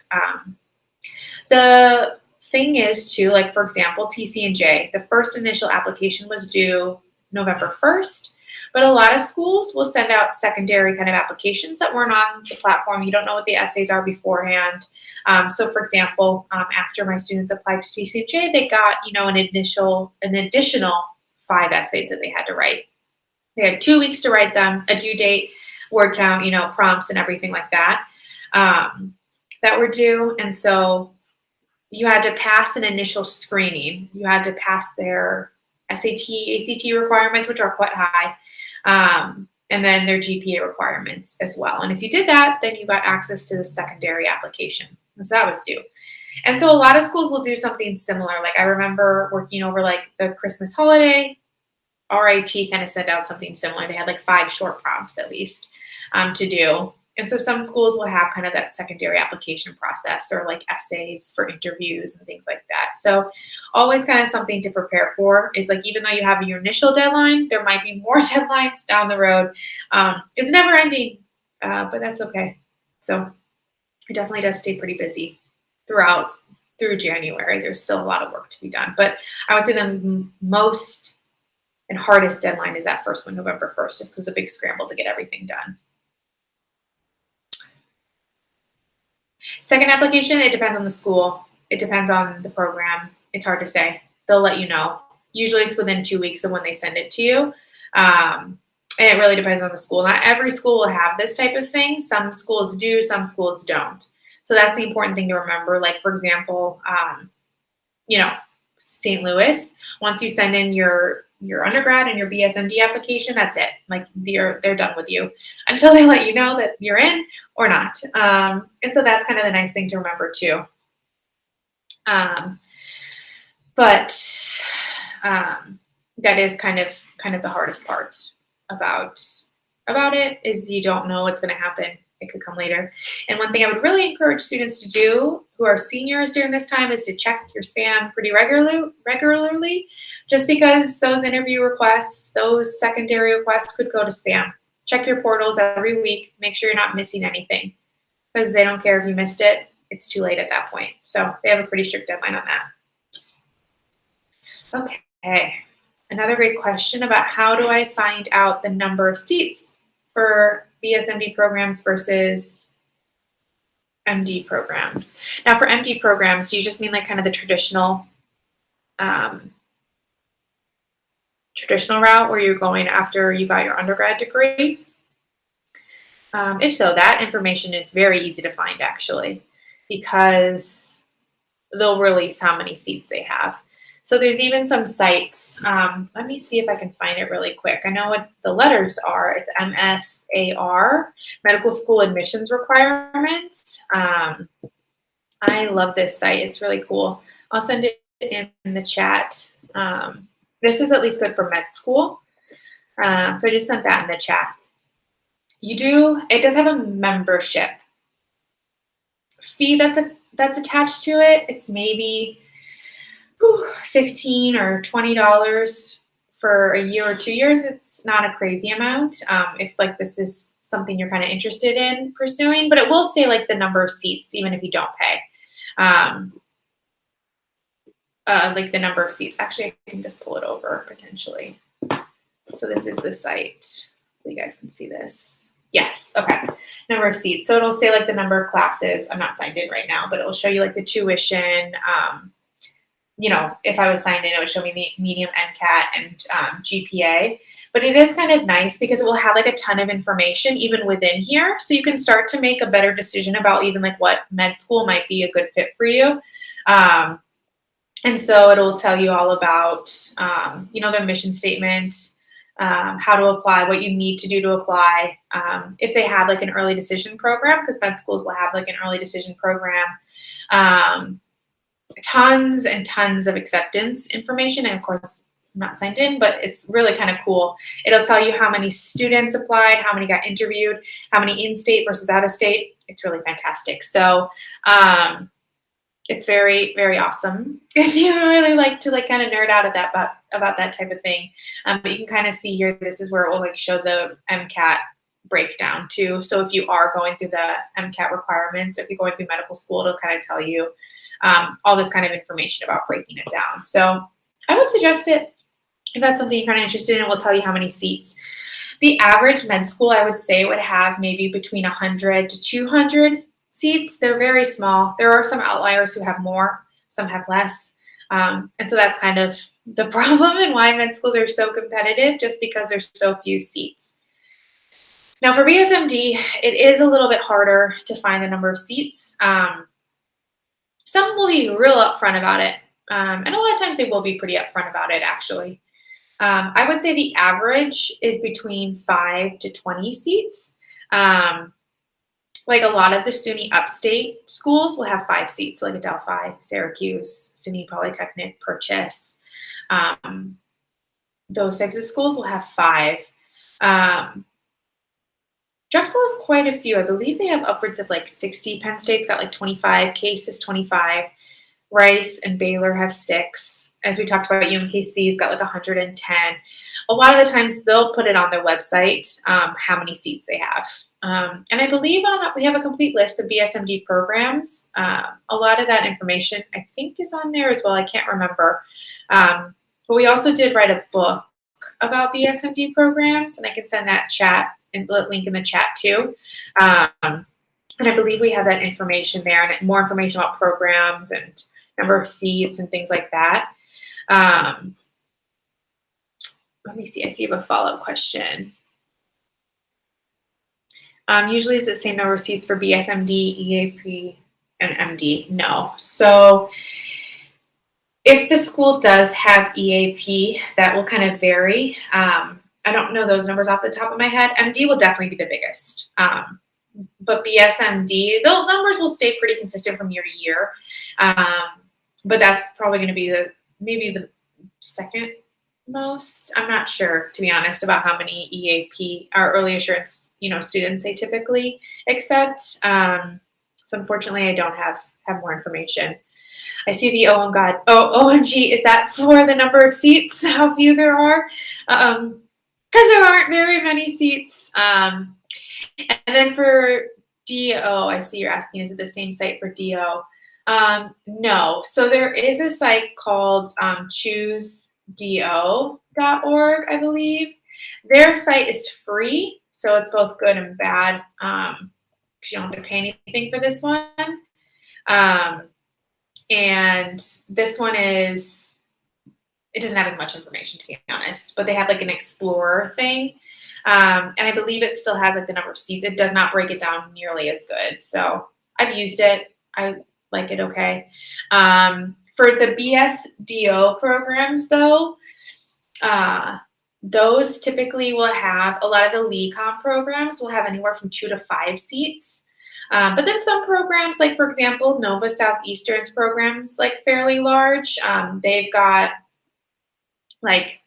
The thing is too, like for example, TC&J, the first initial application was due November 1st. But a lot of schools will send out secondary kind of applications that weren't on the platform. You don't know what the essays are beforehand. So for example, after my students applied to TC&J, they got, an additional 5 essays that they had to write. They had 2 weeks to write them, a due date, word count, prompts and everything like that, that were due. And so you had to pass an initial screening. You had to pass their SAT, ACT requirements, which are quite high, and then their GPA requirements as well. And if you did that, then you got access to the secondary application. And so that was due. And so a lot of schools will do something similar. Like I remember working over like the Christmas holiday, RIT kind of sent out something similar. They had like 5 short prompts at least to do. And so some schools will have kind of that secondary application process or like essays for interviews and things like that. So always kind of something to prepare for is like, even though you have your initial deadline, there might be more deadlines down the road. It's never ending, but that's okay. So it definitely does stay pretty busy through January. There's still a lot of work to be done, but I would say the most and hardest deadline is that first one, November 1st, just because it's a big scramble to get everything done. Second application, it depends on the school. It depends on the program. It's hard to say. They'll let you know. Usually it's within 2 weeks of when they send it to you. And it really depends on the school. Not every school will have this type of thing. Some schools do, some schools don't. So that's the important thing to remember. Like, for example, St. Louis, once you send in your undergrad and your Bsmd application, that's it. Like they're done with you until they let you know that you're in or not. And so that's kind of the nice thing to remember too. But that is kind of the hardest part about about it is you don't know what's going to happen. It could come later. And one thing I would really encourage students to do who are seniors during this time is to check your spam pretty regularly, just because those interview requests, those secondary requests could go to spam. Check your portals every week. Make sure you're not missing anything, because they don't care if you missed it. It's too late at that point. So they have a pretty strict deadline on that. Okay. Another great question about how do I find out the number of seats for Bsmd programs versus MD programs. Now for MD programs, do you just mean like kind of the traditional route where you're going after you got your undergrad degree? If so, that information is very easy to find actually, because they'll release how many seats they have. So there's even some sites. Let me see if I can find it really quick. I know what the letters are. It's MSAR, Medical School Admissions Requirements. I love this site. It's really cool. I'll send it in the chat. This is at least good for med school. So I just sent that in the chat. It does have a membership fee that's attached to it. It's maybe $15 or $20 for a year or 2 years. It's not a crazy amount if like this is something you're kind of interested in pursuing, but it will say like the number of seats even if you don't pay. Like the number of seats. Actually, I can just pull it over potentially. So this is the site. You guys can see this. Yes, okay. Number of seats. So it'll say like the number of classes. I'm not signed in right now, but it will show you like the tuition. You know, if I was signed in, it would show me the medium NCAT and GPA. But it is kind of nice because it will have like a ton of information even within here. So you can start to make a better decision about even like what med school might be a good fit for you. And so it'll tell you all about, you know, their mission statement, how to apply, what you need to do to apply. If they have like an early decision program, because med schools will have like an early decision program. Tons and tons of acceptance information. And of course, I'm not signed in, but it's really kind of cool. It'll tell you how many students applied, how many got interviewed, how many in-state versus out-of-state. It's really fantastic. So it's very, very awesome if you really like to like kind of nerd out about that type of thing. But you can kind of see here, this is where it will like show the MCAT breakdown too. So if you are going through the MCAT requirements, if you're going through medical school, it'll kind of tell you all this kind of information about breaking it down. So I would suggest it if that's something you're kind of interested in. It will tell you how many seats. The average med school, I would say, would have maybe between 100 to 200 seats. They're very small. There are some outliers who have more, some have less. And so that's kind of the problem and why med schools are so competitive, just because there's so few seats. Now for BSMD, it is a little bit harder to find the number of seats. Some will be real upfront about it. And a lot of times they will be pretty upfront about it, actually. I would say the average is between 5 to 20 seats. Like a lot of the SUNY upstate schools will have 5 seats, so like Adelphi, Syracuse, SUNY Polytechnic, Purchase. Those types of schools will have 5. Drexel has quite a few. I believe they have upwards of like 60. Penn State's got like 25. Case is 25. Rice and Baylor have 6. As we talked about, UMKC's got like 110. A lot of the times they'll put it on their website, how many seats they have. And I believe we have a complete list of BSMD programs. A lot of that information I think is on there as well. I can't remember. But we also did write a book about BSMD programs, and I can send that and link in the chat too. And I believe we have that information there, and more information about programs and number of seats and things like that. Let me see. I see you have a follow-up question. Usually is the same number of seats for BSMD, EAP, and MD? No. So if the school does have EAP, that will kind of vary. I don't know those numbers off the top of my head. MD will definitely be the biggest. But BSMD, the numbers will stay pretty consistent from year to year. But that's probably going to be maybe the second I'm not sure, to be honest, about how many EAP or early assurance, students they typically accept. So unfortunately, I don't have more information. I see the OMG, is that for the number of seats? How few there are? Because there aren't very many seats. And then for DO, I see you're asking, is it the same site for DO? No. So there is a site called choosedo.org, I believe. Their site is free, so it's both good and bad because you don't have to pay anything for this one. And this one it doesn't have as much information, to be honest, but they have like an explorer thing. And I believe it still has like the number of seats. It does not break it down nearly as good. So I've used it. I like it okay. For the BSDO programs though, those typically will have, a lot of the LECOM programs will have anywhere from 2 to 5 seats. But then some programs, like for example, Nova Southeastern's programs, like fairly large. They've got like,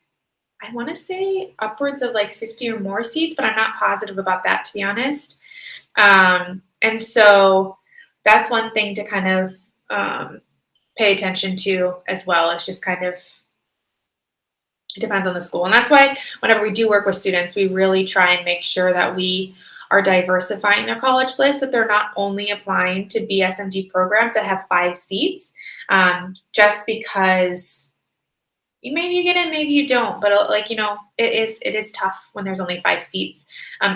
I want to say upwards of like 50 or more seats, but I'm not positive about that, to be honest. And so that's one thing to kind of pay attention to as well. It's just kind of, it depends on the school. And that's why whenever we do work with students, we really try and make sure that we are diversifying their college list, that they're not only applying to Bsmd programs that have 5 seats, just because maybe you get in, maybe you don't, but it is tough when there's only 5 seats,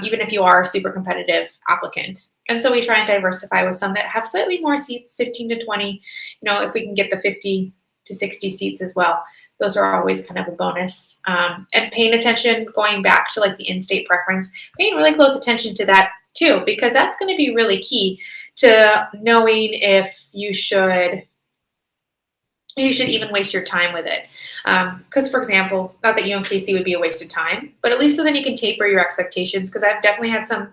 even if you are a super competitive applicant. And so we try and diversify with some that have slightly more seats, 15 to 20, if we can get the 50 to 60 seats as well. Those are always kind of a bonus. And paying attention, going back to like the in-state preference, paying really close attention to that too, because that's going to be really key to knowing if you should even waste your time with it. Because for example, not that UMKC would be a waste of time, but at least so then you can taper your expectations. Because I've definitely had some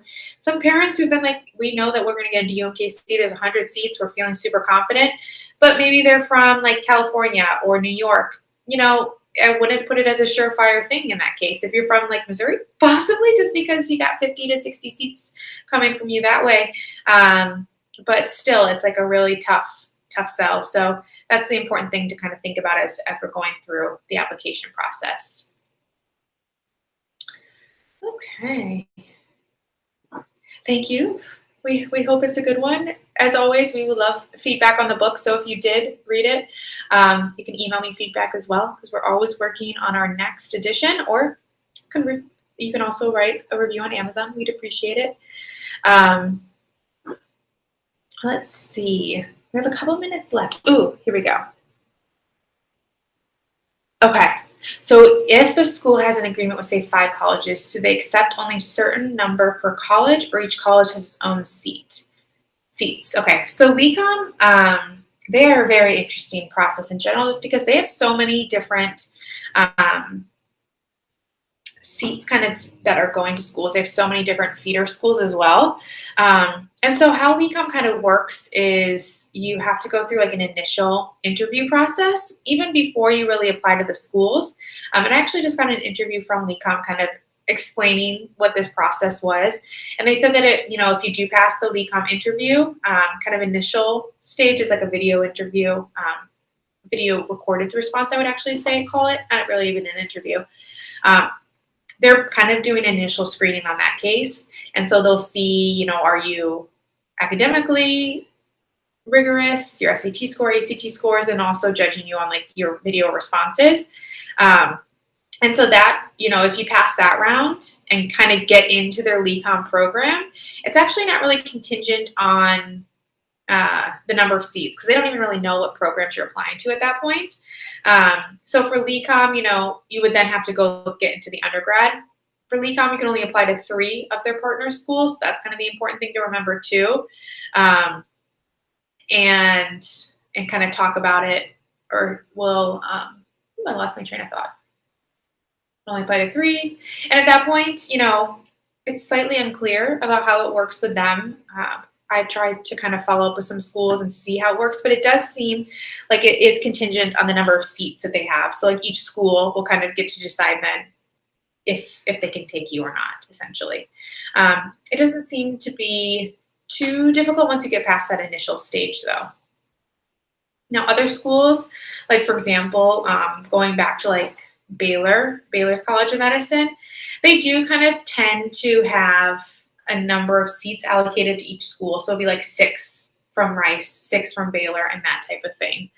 parents who've been like, we know that we're going to get into UMKC, there's 100 seats, we're feeling super confident, but maybe they're from like California or New York. I wouldn't put it as a surefire thing in that case. If you're from like Missouri, possibly, just because you got 50 to 60 seats coming from you that way. But still, it's like a really tough sell. So that's the important thing to kind of think about as we're going through the application process. Okay. Thank you. We hope it's a good one. As always, we would love feedback on the book. So if you did read it, you can email me feedback as well, because we're always working on our next edition, or you can also write a review on Amazon. We'd appreciate it. Let's see. We have a couple minutes left. Ooh, here we go. Okay. So if the school has an agreement with, say, 5 colleges, do they accept only a certain number per college, or each college has its own seats? Okay. So LECOM, they are a very interesting process in general, just because they have so many different seats kind of that are going to schools. They have so many different feeder schools as well. And so how LECOM kind of works is you have to go through like an initial interview process even before you really apply to the schools. And I actually just got an interview from LECOM kind of explaining what this process was. And they said that if you do pass the LECOM interview, kind of initial stage is like a video interview, video recorded response, I would actually call it, not really even an interview. They're kind of doing initial screening on that case. And so they'll see, are you academically rigorous, your SAT score, ACT scores, and also judging you on like your video responses. And so that, if you pass that round and kind of get into their LECOM program, it's actually not really contingent on the number of seats, because they don't even really know what programs you're applying to at that point. So for LECOM, you would then have to go get into the undergrad. For LECOM, you can only apply to 3 of their partner schools. So that's kind of the important thing to remember too. And kind of talk about it, or I lost my train of thought. Only apply to 3. And at that point, it's slightly unclear about how it works with them. I tried to kind of follow up with some schools and see how it works, but it does seem like it is contingent on the number of seats that they have. So like each school will kind of get to decide then if they can take you or not, essentially. It doesn't seem to be too difficult once you get past that initial stage, though. Now, other schools, like for example, going back to like Baylor's College of Medicine, they do kind of tend to have a number of seats allocated to each school. So it'll be like 6 from Rice, 6 from Baylor, and that type of thing.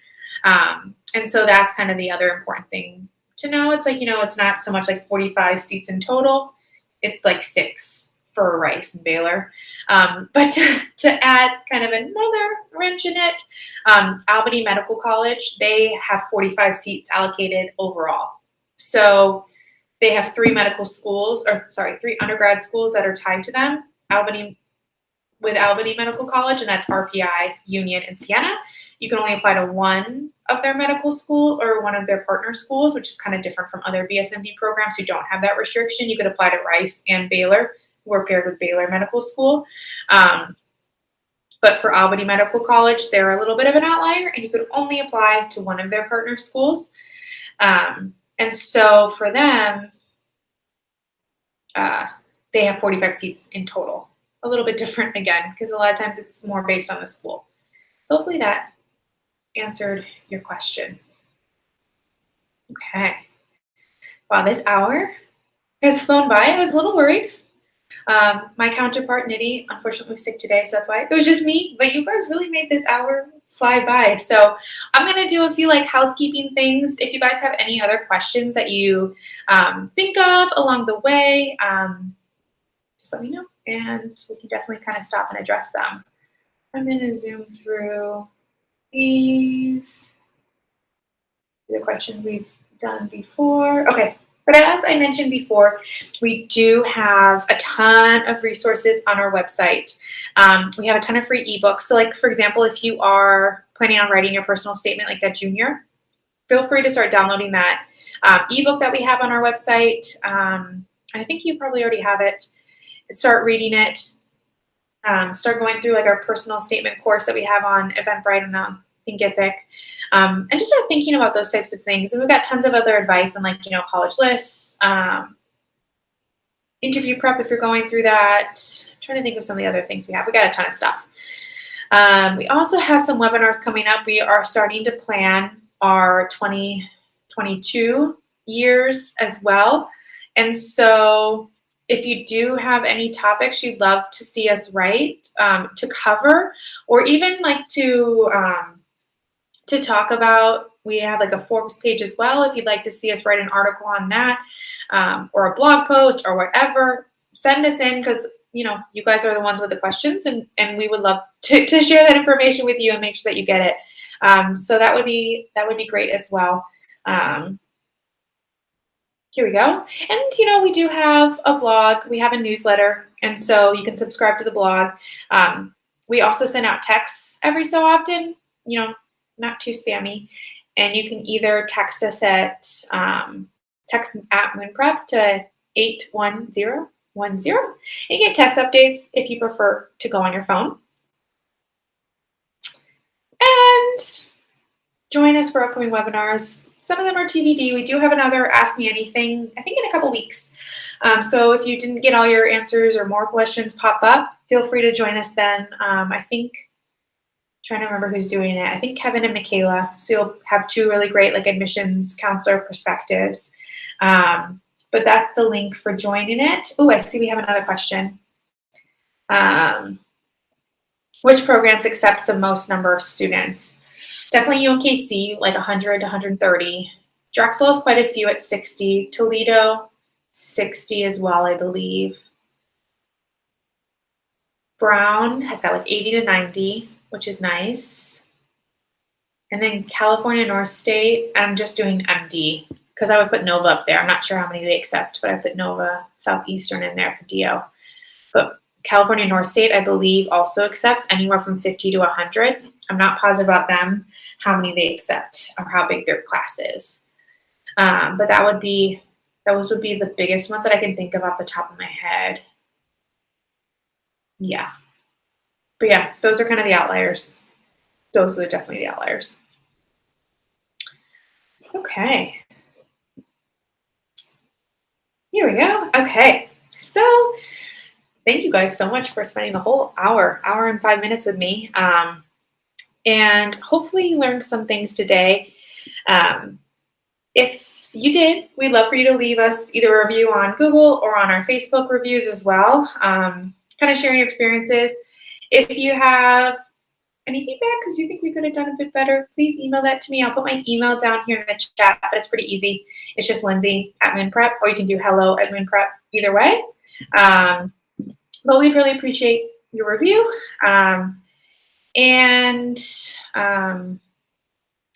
And so that's kind of the other important thing to know. It's like, it's not so much like 45 seats in total. It's like 6 for Rice and Baylor. But to add kind of another wrench in it, Albany Medical College, they have 45 seats allocated overall. So they have 3 undergrad schools that are tied to them. Albany Medical College, and that's RPI, Union, and Siena. You can only apply to one of their medical school or one of their partner schools, which is kind of different from other Bsmd programs who don't have that restriction. You could apply to Rice and Baylor, who are paired with Baylor Medical School. But for Albany Medical College, they're a little bit of an outlier, and you could only apply to one of their partner schools. And so for them, they have 45 seats in total. A little bit different again, because a lot of times it's more based on the school. So hopefully that answered your question. Okay. Wow, this hour has flown by. I was a little worried. My counterpart, Nidhi, unfortunately was sick today, so that's why it was just me. But you guys really made this hour fly by. So I'm going to do a few like housekeeping things. If you guys have any other questions that you think of along the way, just let me know, and we can definitely kind of stop and address them. I'm going to zoom through these. The questions we've done before. Okay. But as I mentioned before, we do have a ton of resources on our website. We have a ton of free ebooks. So like, for example, if you are planning on writing your personal statement like that junior, feel free to start downloading that ebook that we have on our website. I think you probably already have it. Start reading it. Start going through like our personal statement course that we have on Eventbrite and Thinkific, and just start thinking about those types of things. And we've got tons of other advice on like, college lists, interview prep if you're going through that. I'm trying to think of some of the other things we have. We got a ton of stuff. We also have some webinars coming up. We are starting to plan our 2022 years as well. And so if you do have any topics you'd love to see us write, to cover, or even like to talk about, we have like a Forbes page as well. If you'd like to see us write an article on that, or a blog post or whatever, send us in, because you guys are the ones with the questions, and we would love to share that information with you and make sure that you get it. So that would be great as well. Here we go. And we do have a blog, we have a newsletter, and so you can subscribe to the blog. We also send out texts every so often, not too spammy. And you can either text us at Moonprep to 81010. And you get text updates if you prefer to go on your phone. And join us for upcoming webinars. Some of them are TBD. We do have another Ask Me Anything, I think in a couple weeks. So if you didn't get all your answers or more questions pop up, feel free to join us then. I think, trying to remember who's doing it. I think Kevin and Michaela. So you'll have 2 really great like admissions counselor perspectives. But that's the link for joining it. Oh, I see we have another question. Which programs accept the most number of students? Definitely UMKC, like 100 to 130. Drexel has quite a few at 60. Toledo, 60 as well, I believe. Brown has got like 80 to 90, which is nice. And then California North State, I'm just doing MD because I would put Nova up there. I'm not sure how many they accept, but I put Nova Southeastern in there for DO. But California North State, I believe, also accepts anywhere from 50 to 100. I'm not positive about them, how many they accept or how big their class is. But those would be the biggest ones that I can think of off the top of my head. Yeah. But yeah, those are kind of the outliers. Those are definitely the outliers. Okay. Here we go. Okay. So thank you guys so much for spending the whole hour and 5 minutes with me. And hopefully you learned some things today. If you did, we'd love for you to leave us either a review on Google or on our Facebook reviews as well, kind of sharing your experiences. If you have any feedback because you think we could have done a bit better, please email that to me. I'll put my email down here in the chat, but it's pretty easy. It's just Lindsay@Moonprep, or you can do hello@Moonprep, either way. But we'd really appreciate your review.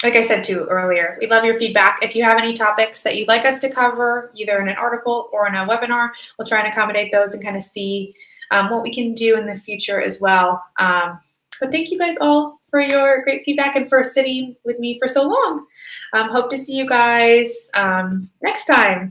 Like I said too earlier, we love your feedback. If you have any topics that you'd like us to cover, either in an article or in a webinar, we'll try and accommodate those and kind of see what we can do in the future as well. But thank you guys all for your great feedback and for sitting with me for so long. Hope to see you guys next time.